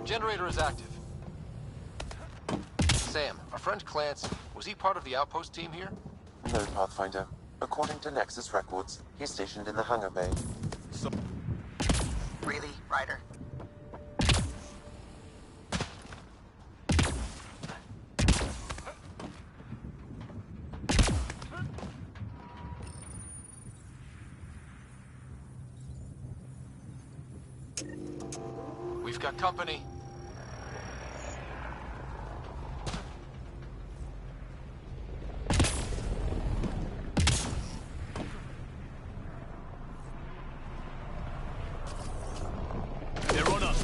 Generator is active. Sam, our friend Clancy, was he part of the outpost team here? No, Pathfinder. According to Nexus records, he's stationed in the hangar bay. Really, Ryder? We've got company. They're on us.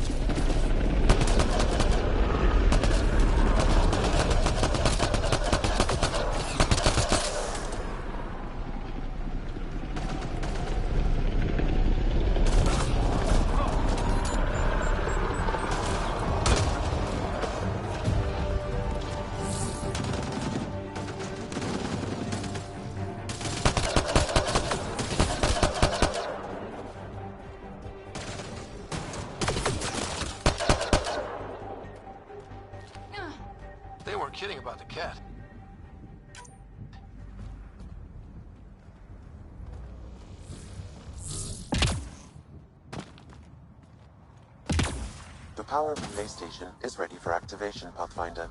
They weren't kidding about the cat. The power relay station is ready for activation, Pathfinder.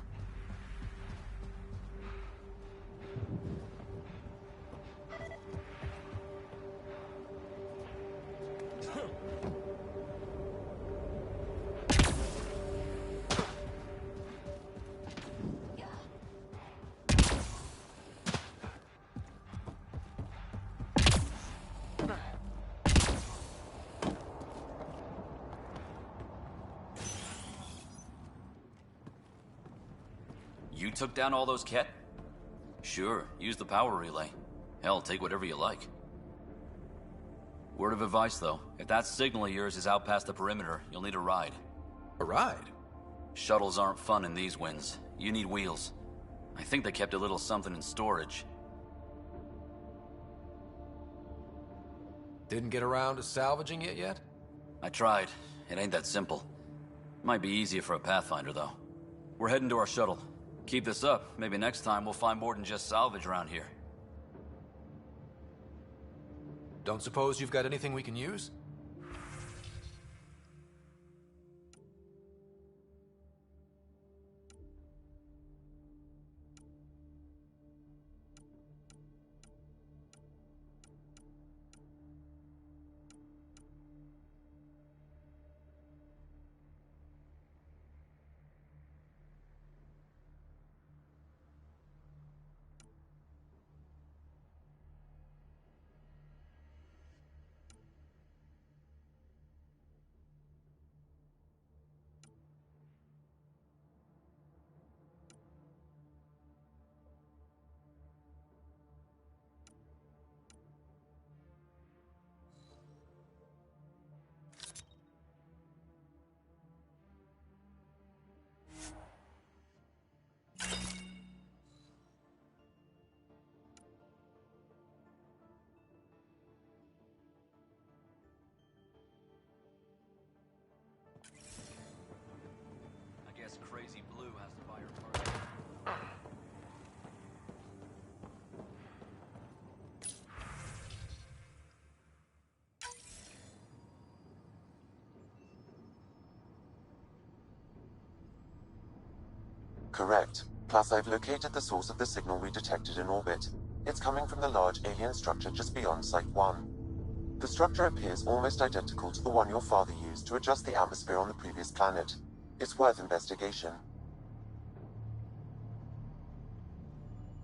You took down all those Ket? Sure, use the power relay. Hell, take whatever you like. Word of advice, though. If that signal of yours is out past the perimeter, you'll need a ride. A ride? Shuttles aren't fun in these winds. You need wheels. I think they kept a little something in storage. Didn't get around to salvaging it yet? I tried. It ain't that simple. Might be easier for a Pathfinder, though. We're heading to our shuttle. Keep this up. Maybe next time we'll find more than just salvage around here. Don't suppose you've got anything we can use? Crazy Blue has to buy her part. Correct. Plus, I've located the source of the signal we detected in orbit. It's coming from the large alien structure just beyond Site 1. The structure appears almost identical to the one your father used to adjust the atmosphere on the previous planet. It's worth investigation.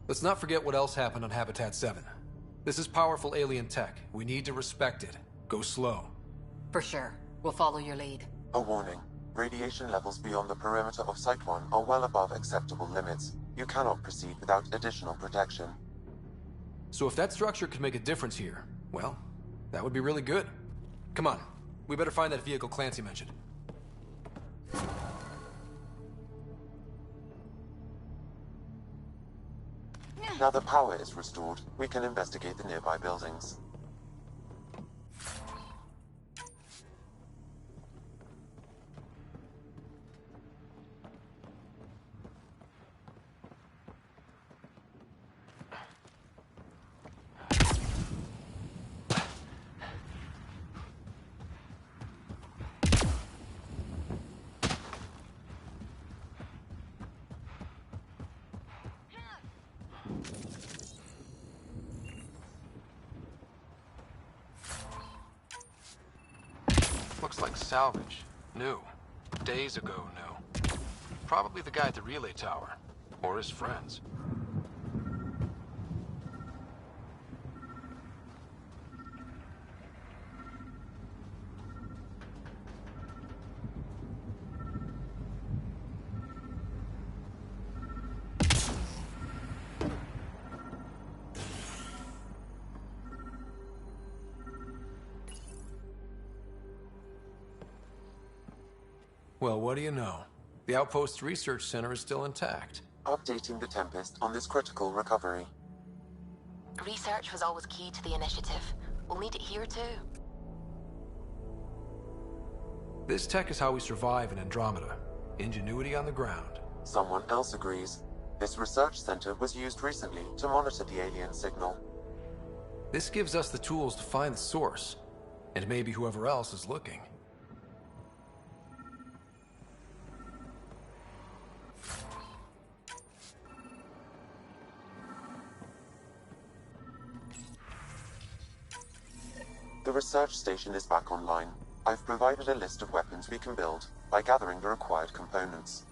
Let's not forget what else happened on Habitat 7. This is powerful alien tech. We need to respect it. Go slow. For sure. We'll follow your lead. A warning. Radiation levels beyond the perimeter of Site 1 are well above acceptable limits. You cannot proceed without additional protection. So if that structure could make a difference here, well, that would be really good. Come on. We better find that vehicle Clancy mentioned. Now the power is restored, we can investigate the nearby buildings. Looks like salvage. New. Days ago, new. Probably the guy at the relay tower. Or his friends. Well, what do you know? The Outpost's research center is still intact. Updating the Tempest on this critical recovery. Research was always key to the initiative. We'll need it here too. This tech is how we survive in Andromeda. Ingenuity on the ground. Someone else agrees. This research center was used recently to monitor the alien signal. This gives us the tools to find the source. And maybe whoever else is looking. The research station is back online. I've provided a list of weapons we can build by gathering the required components.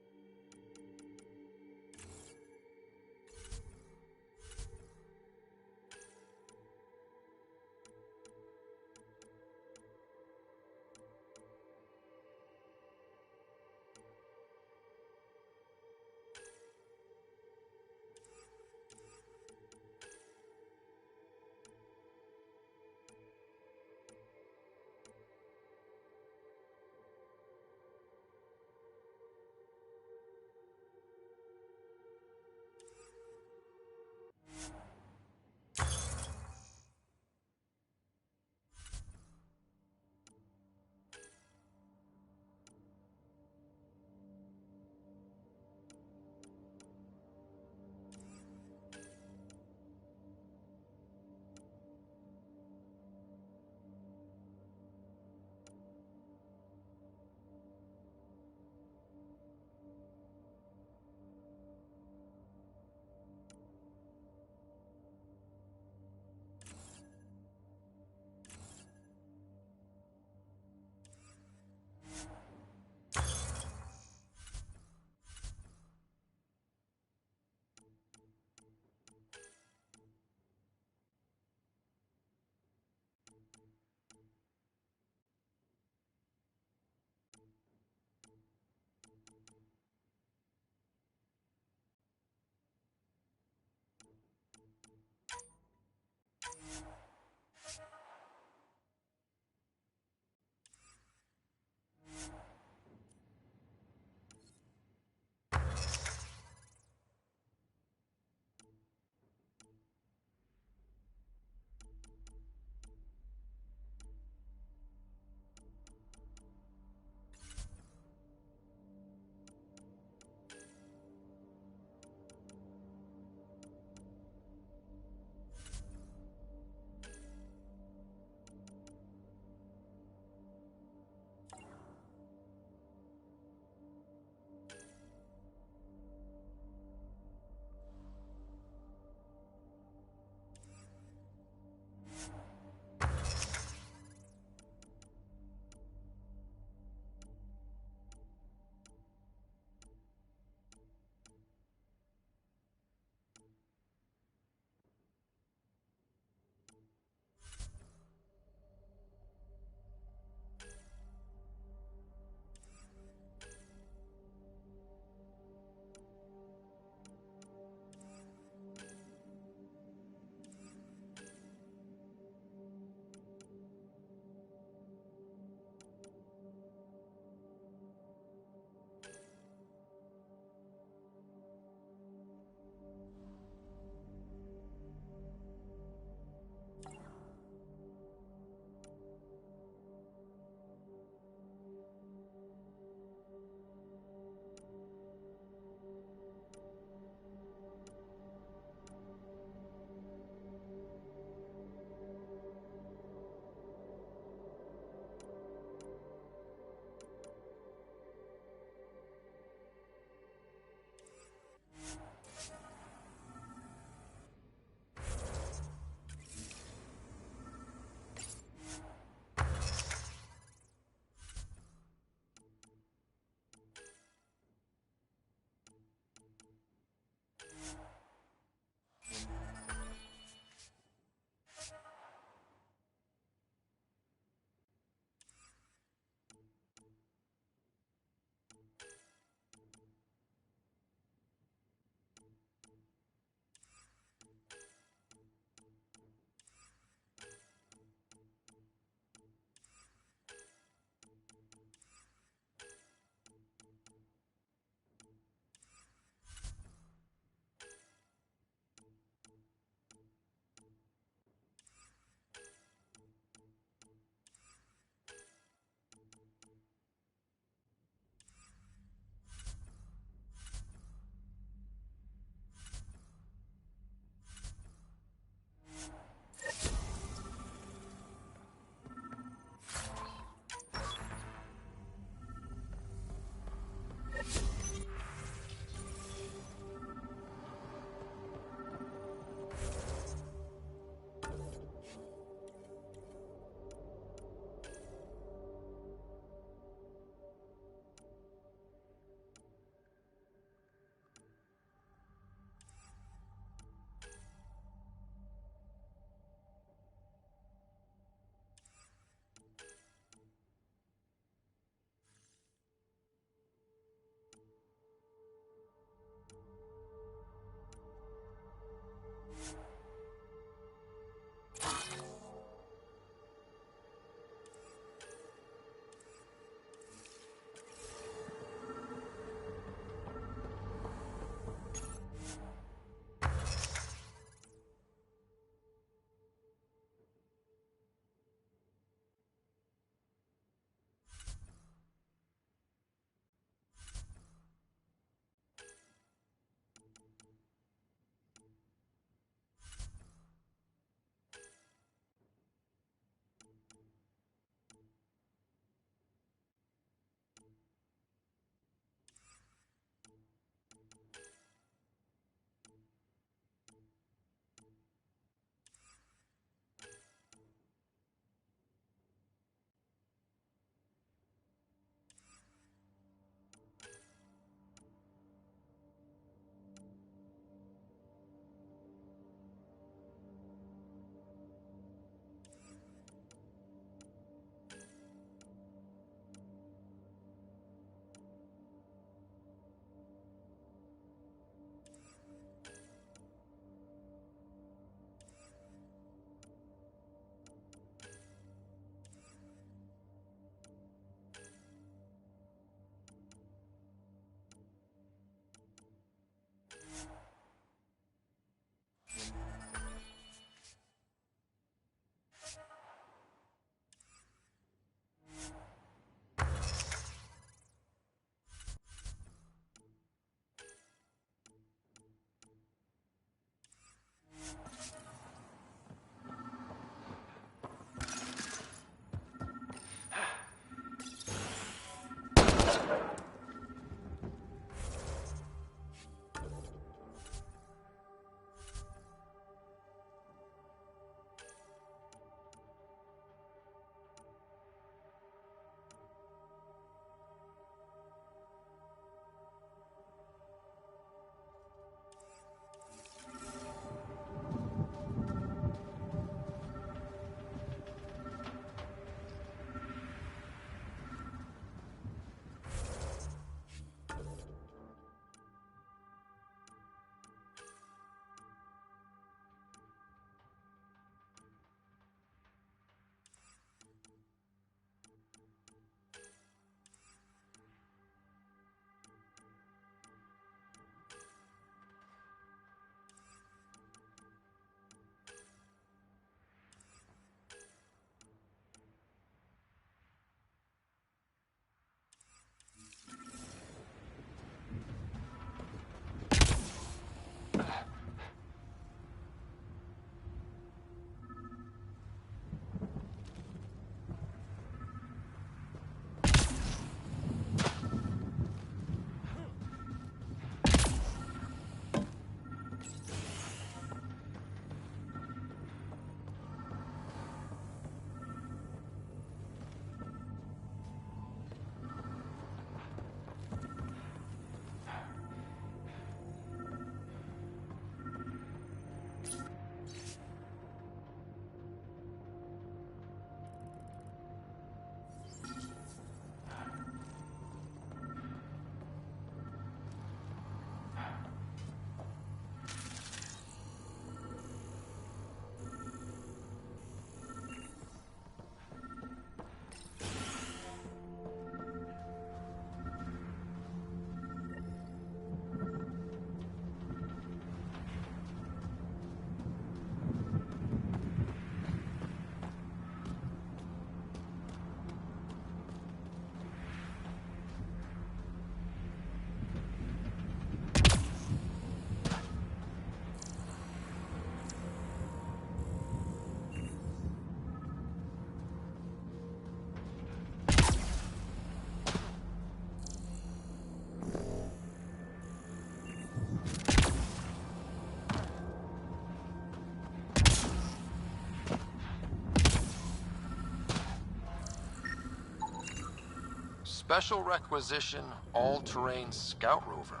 Special requisition, all-terrain scout rover.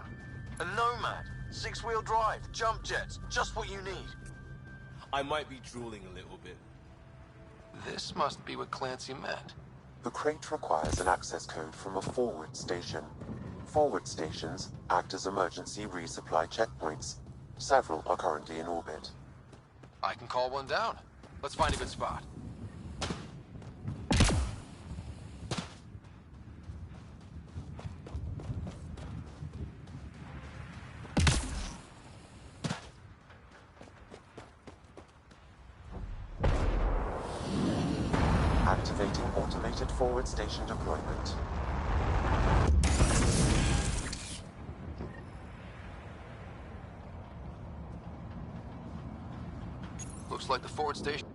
A Nomad, 6-wheel drive, jump jets, just what you need. I might be drooling a little bit. This must be what Clancy meant. The crate requires an access code from a forward station. Forward stations act as emergency resupply checkpoints. Several are currently in orbit. I can call one down. Let's find a good spot. Activating automated forward station deployment. Looks like the forward station.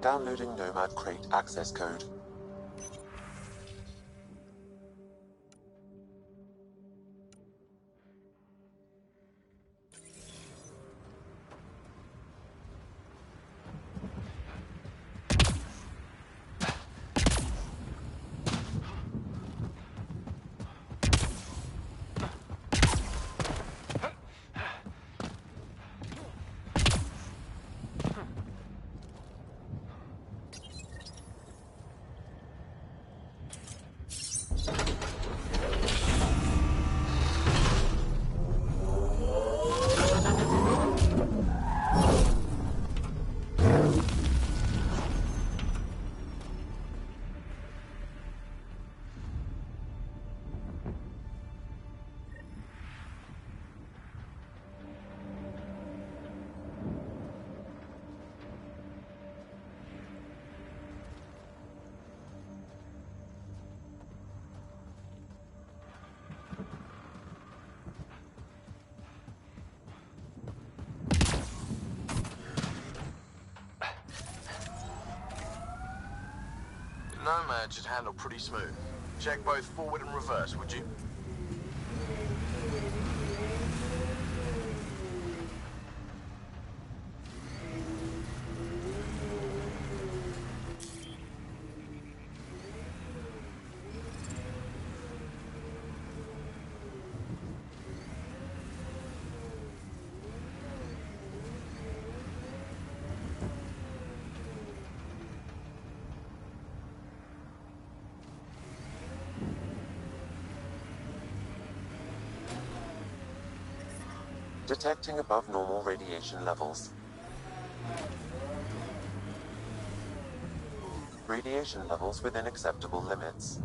Downloading Nomad crate access code. Nomad should handle pretty smooth. Check both forward and reverse, would you? Detecting above normal radiation levels. Radiation levels within acceptable limits.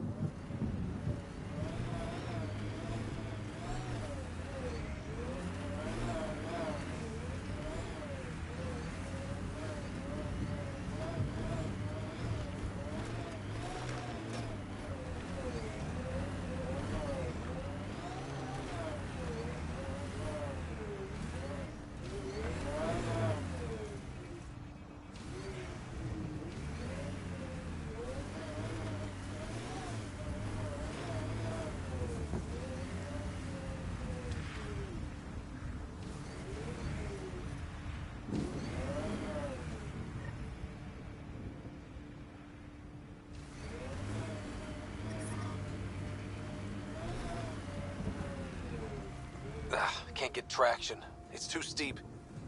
Can't get traction. It's too steep.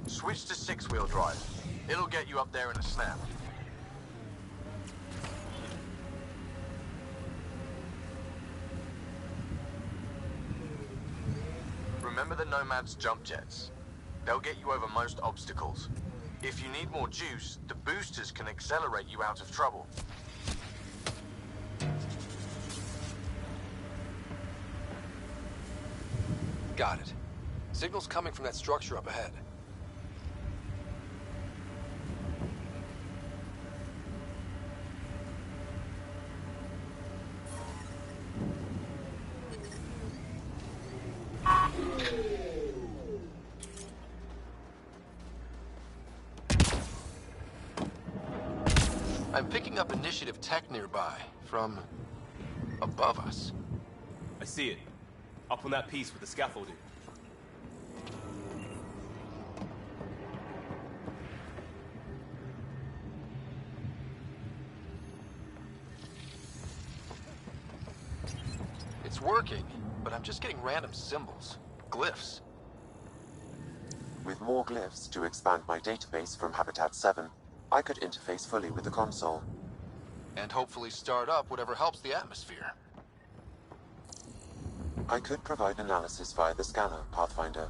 Switch to 6-wheel drive. It'll get you up there in a snap. Remember the Nomad's jump jets. They'll get you over most obstacles. If you need more juice, the boosters can accelerate you out of trouble. Got it. Signal's coming from that structure up ahead. I'm picking up initiative tech nearby, from above us. I see it. Up on that piece with the scaffolding. It's working, but I'm just getting random symbols, glyphs. With more glyphs to expand my database from Habitat 7, I could interface fully with the console. And hopefully start up whatever helps the atmosphere. I could provide analysis via the scanner, Pathfinder.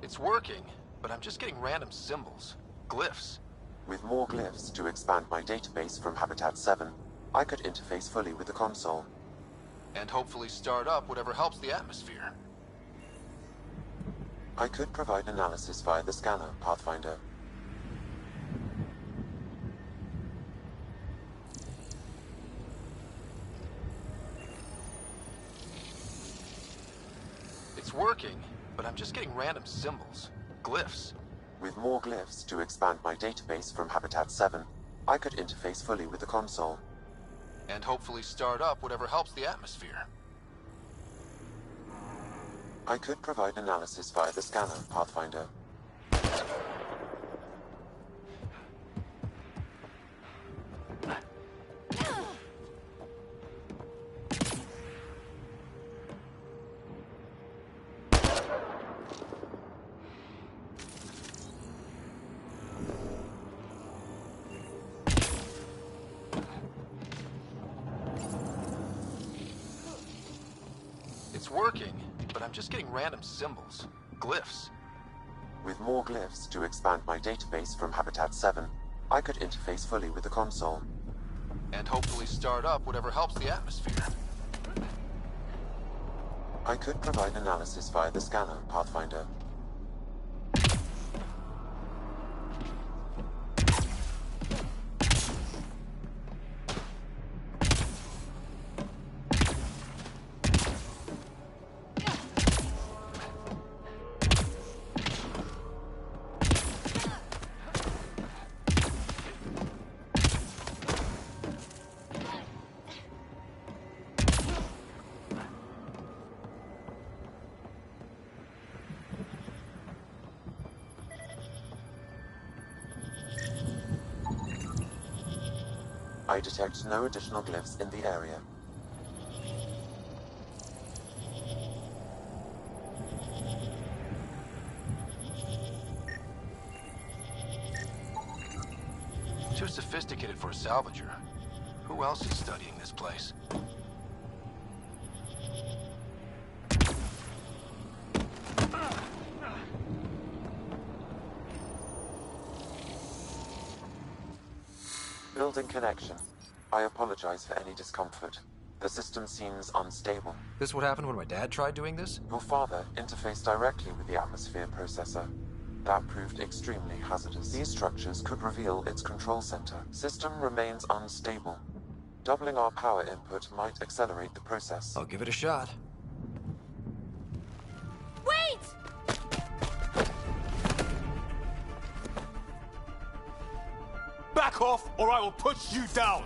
It's working, but I'm just getting random symbols, glyphs. With more glyphs to expand my database from Habitat 7, I could interface fully with the console. And hopefully start up whatever helps the atmosphere. I could provide analysis via the scanner, Pathfinder. It's working, but I'm just getting random symbols, glyphs. With more glyphs to expand my database from Habitat 7, I could interface fully with the console. And hopefully start up whatever helps the atmosphere. I could provide analysis via the scanner, Pathfinder. It's working, but I'm just getting random symbols, glyphs. With more glyphs to expand my database from Habitat 7, I could interface fully with the console. And hopefully start up whatever helps the atmosphere. I could provide analysis via the scanner, Pathfinder. I detect no additional glyphs in the area. too sophisticated for a salvager. Who else is studying this place? Building connection. I apologize for any discomfort. The system seems unstable. This what happened when my dad tried doing this? Your father interfaced directly with the atmosphere processor. That proved extremely hazardous. These structures could reveal its control center. System remains unstable. Doubling our power input might accelerate the process. I'll give it a shot. Wait! Back off, or I will push you down!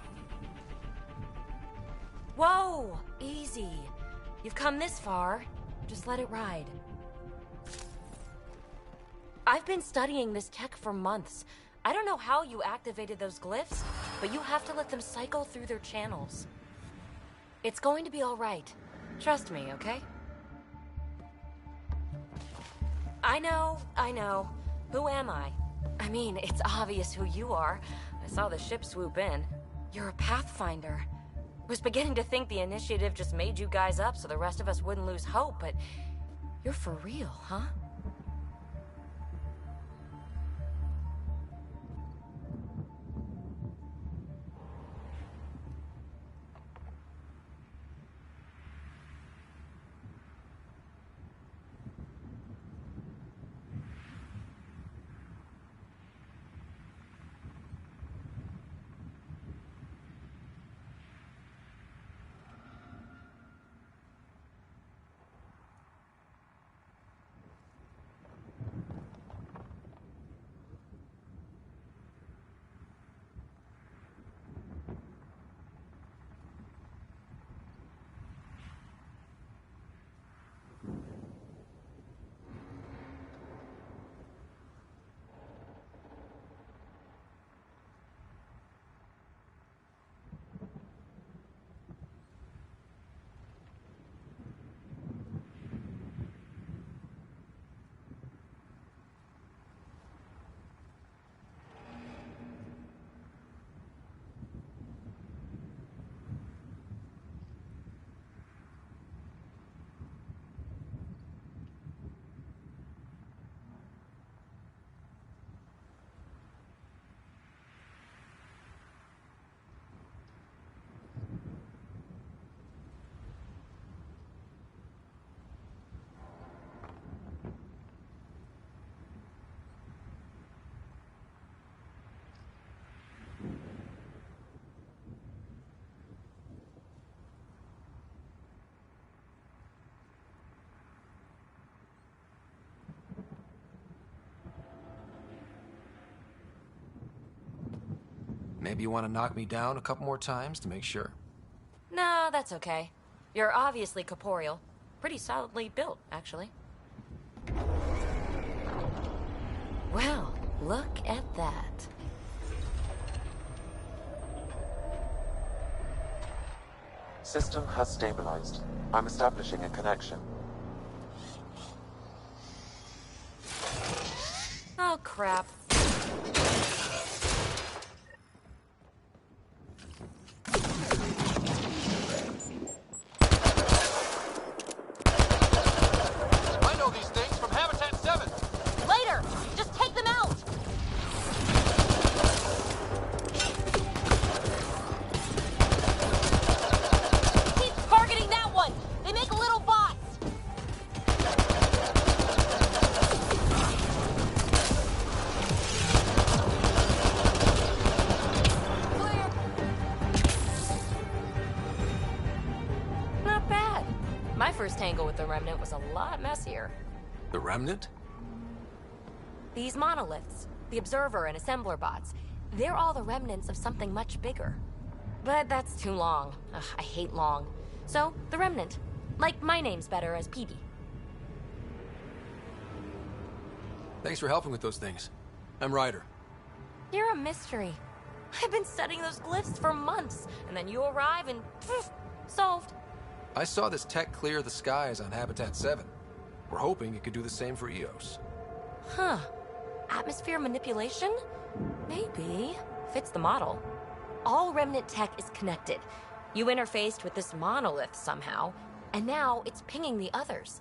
Whoa! Easy. You've come this far. Just let it ride. I've been studying this tech for months. I don't know how you activated those glyphs, but you have to let them cycle through their channels. It's going to be all right. Trust me, okay? I know. Who am I? I mean, it's obvious who you are. I saw the ship swoop in. You're a Pathfinder. Was beginning to think the initiative just made you guys up so the rest of us wouldn't lose hope, but you're for real, huh? Maybe you want to knock me down a couple more times to make sure? No, that's okay. You're obviously corporeal. Pretty solidly built, actually. Well, look at that. System has stabilized. I'm establishing a connection. Oh, crap. Tangle with the Remnant was a lot messier. The Remnant? These monoliths, the Observer and Assembler bots, they're all the remnants of something much bigger. But that's too long. Ugh, I hate long. So, the Remnant. Like, my name's better as Peavy. Thanks for helping with those things. I'm Ryder. You're a mystery. I've been studying those glyphs for months, and then you arrive and poof, solved. I saw this tech clear the skies on Habitat 7. We're hoping it could do the same for EOS. Huh. Atmosphere manipulation? Maybe. Fits the model. All Remnant tech is connected. You interfaced with this monolith somehow, and now it's pinging the others.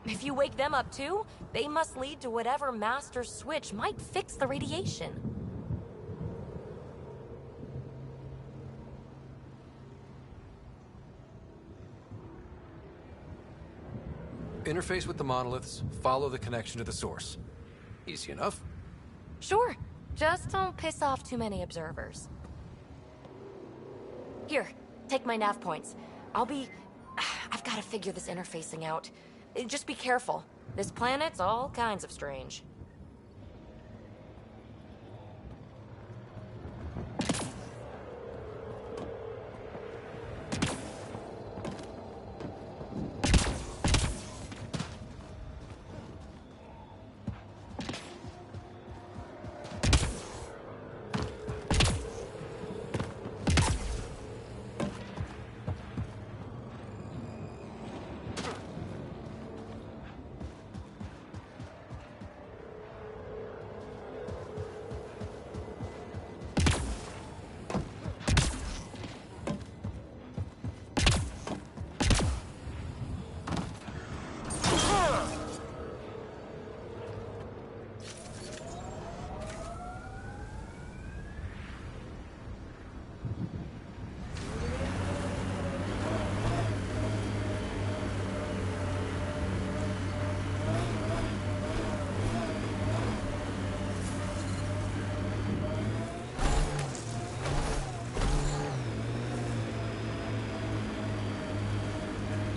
If you wake them up too, they must lead to whatever master switch might fix the radiation. Interface with the monoliths, follow the connection to the source. Easy enough. Sure, just don't piss off too many observers. Here, take my nav points. I've got to figure this interfacing out. Just be careful. This planet's all kinds of strange.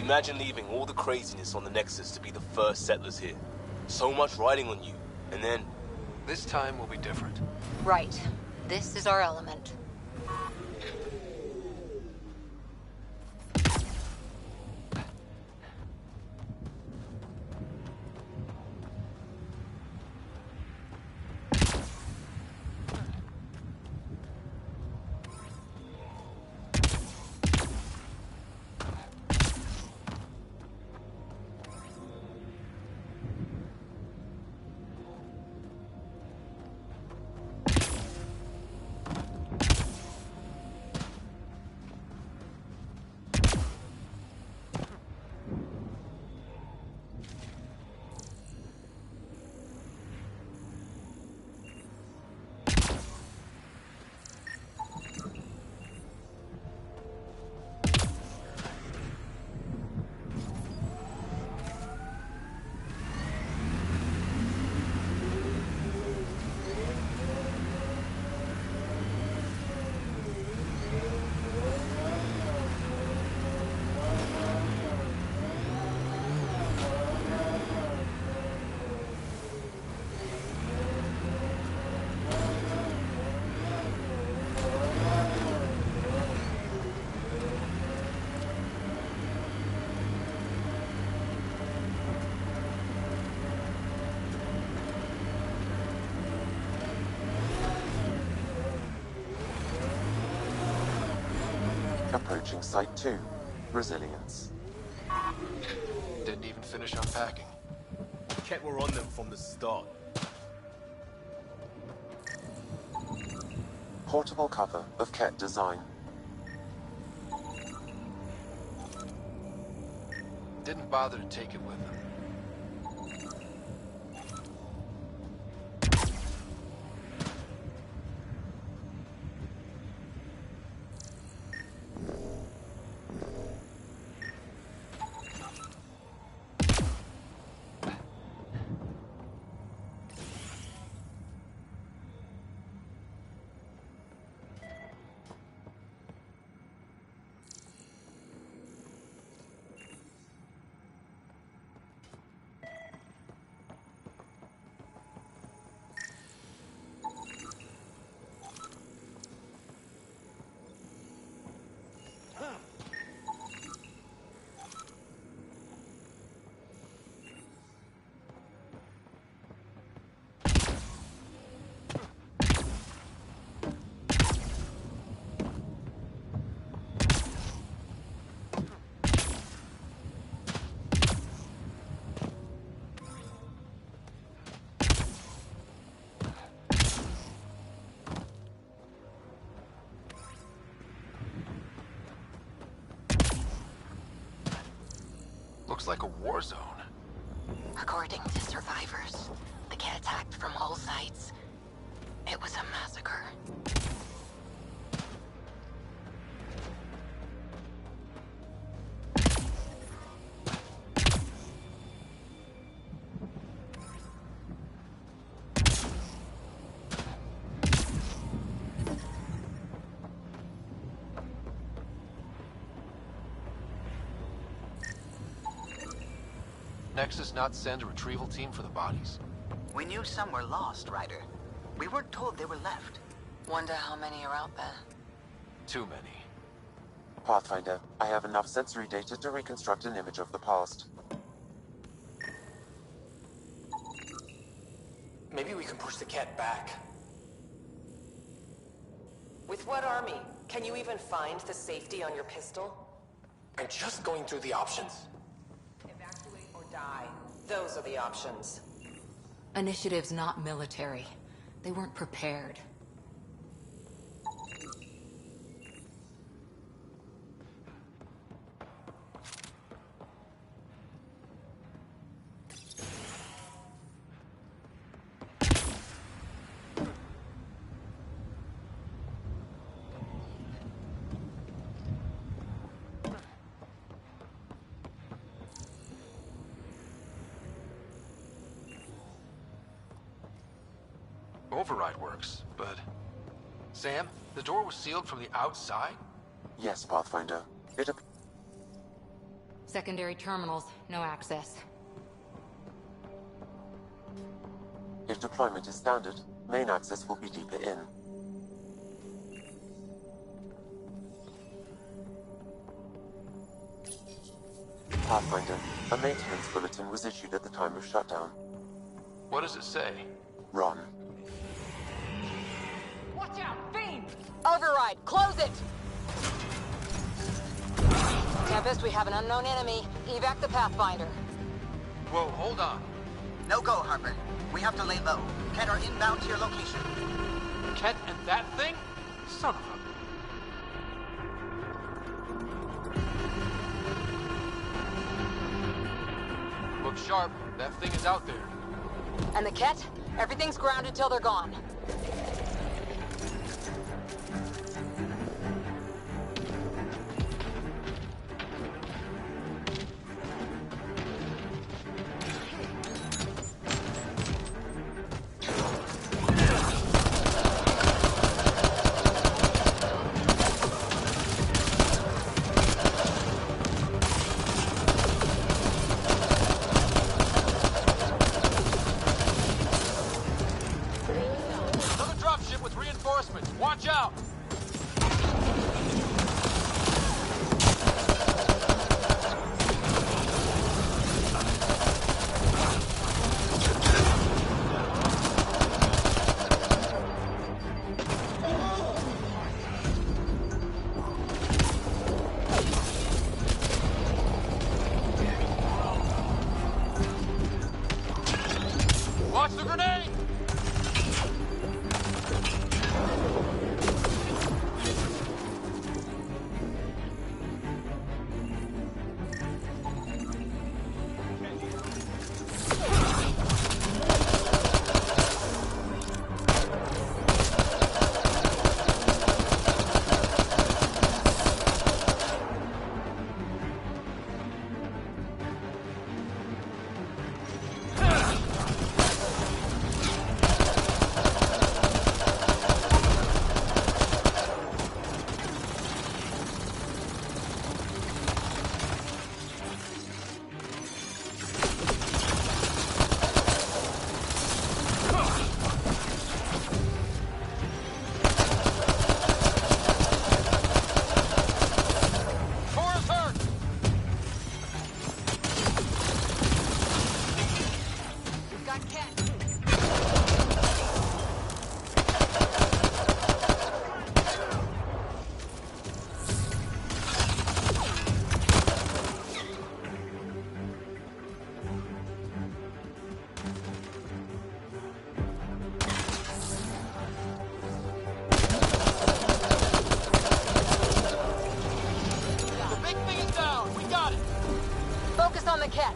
Imagine leaving all the craziness on the Nexus to be the first settlers here. So much riding on you, and then... This time will be different. Right. This is our element. Approaching Site 2. Resilience. Didn't even finish unpacking. Ket were on them from the start. Portable cover of Ket design. Didn't bother to take it with them. looks like a war zone. According to survivors, the kit attacked from all sides. It was a massacre. Nexus not send a retrieval team for the bodies? We knew some were lost, Ryder. We weren't told they were left. Wonder how many are out there. Too many. Pathfinder, I have enough sensory data to reconstruct an image of the past. Maybe we can push the cat back. With what army? Can you even find the safety on your pistol? I'm just going through the options. Evacuate or die. Those are the options. Initiative's not military. They weren't prepared. Override works, but... Sam, the door was sealed from the outside? Yes, Pathfinder. Secondary terminals, no access. If deployment is standard, main access will be deeper in. Pathfinder, a maintenance bulletin was issued at the time of shutdown. What does it say? Run. Watch out, Fiend! Override, close it! Tempest, we have an unknown enemy. Evac the Pathfinder. Whoa, hold on. No go, Harper. We have to lay low. Ket are inbound to your location. Ket and that thing? Son of a... Look sharp. That thing is out there. And the Ket? Everything's grounded till they're gone. Focus on the cat.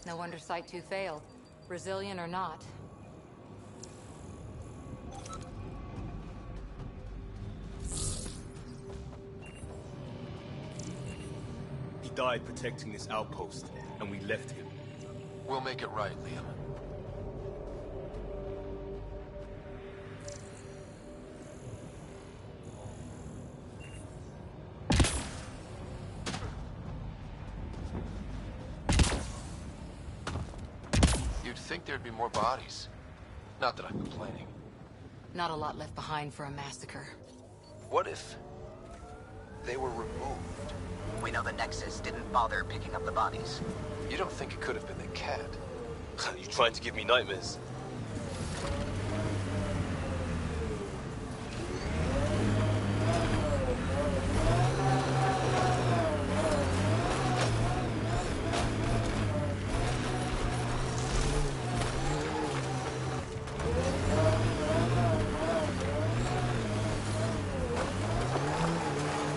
No wonder Site 2 failed. Brazilian or not. He died protecting this outpost, and we left him. We'll make it right, Liam. You'd think there'd be more bodies. Not that I'm complaining. Not a lot left behind for a massacre. What if they were removed? We know the Nexus didn't bother picking up the bodies. You don't think it could have been the cat? You trying to give me nightmares?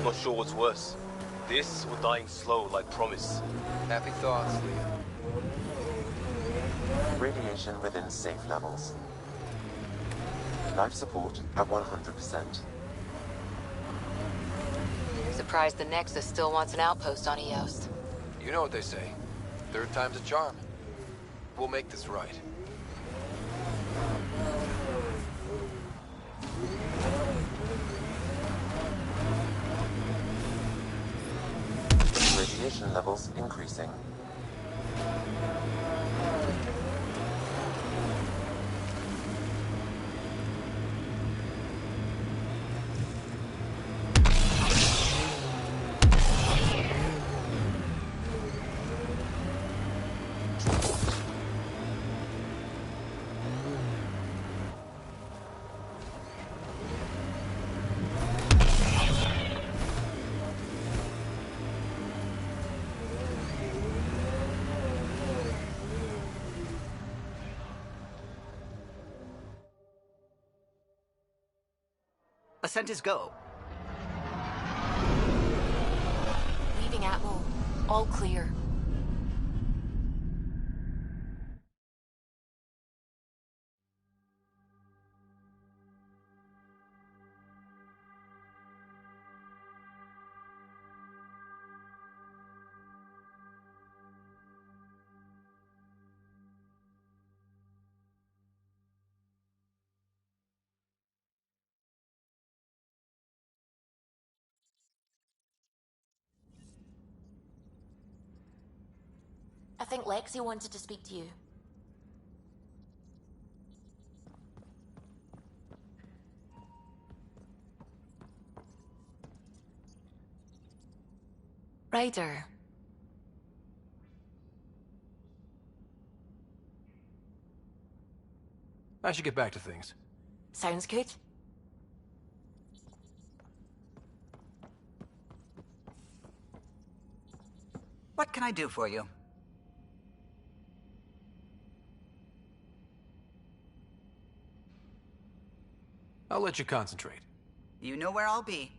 Not sure what's worse. This or dying slow like Promise. Happy thoughts, Liam. Radiation within safe levels. Life support at 100%. Surprised the Nexus still wants an outpost on Eos. You know what they say. Third time's a charm. We'll make this right. Radiation levels increasing. Ascent is go. Leaving Atmo. All clear. I think Lexi wanted to speak to you. Ryder. I should get back to things. Sounds good. What can I do for you? I'll let you concentrate. You know where I'll be.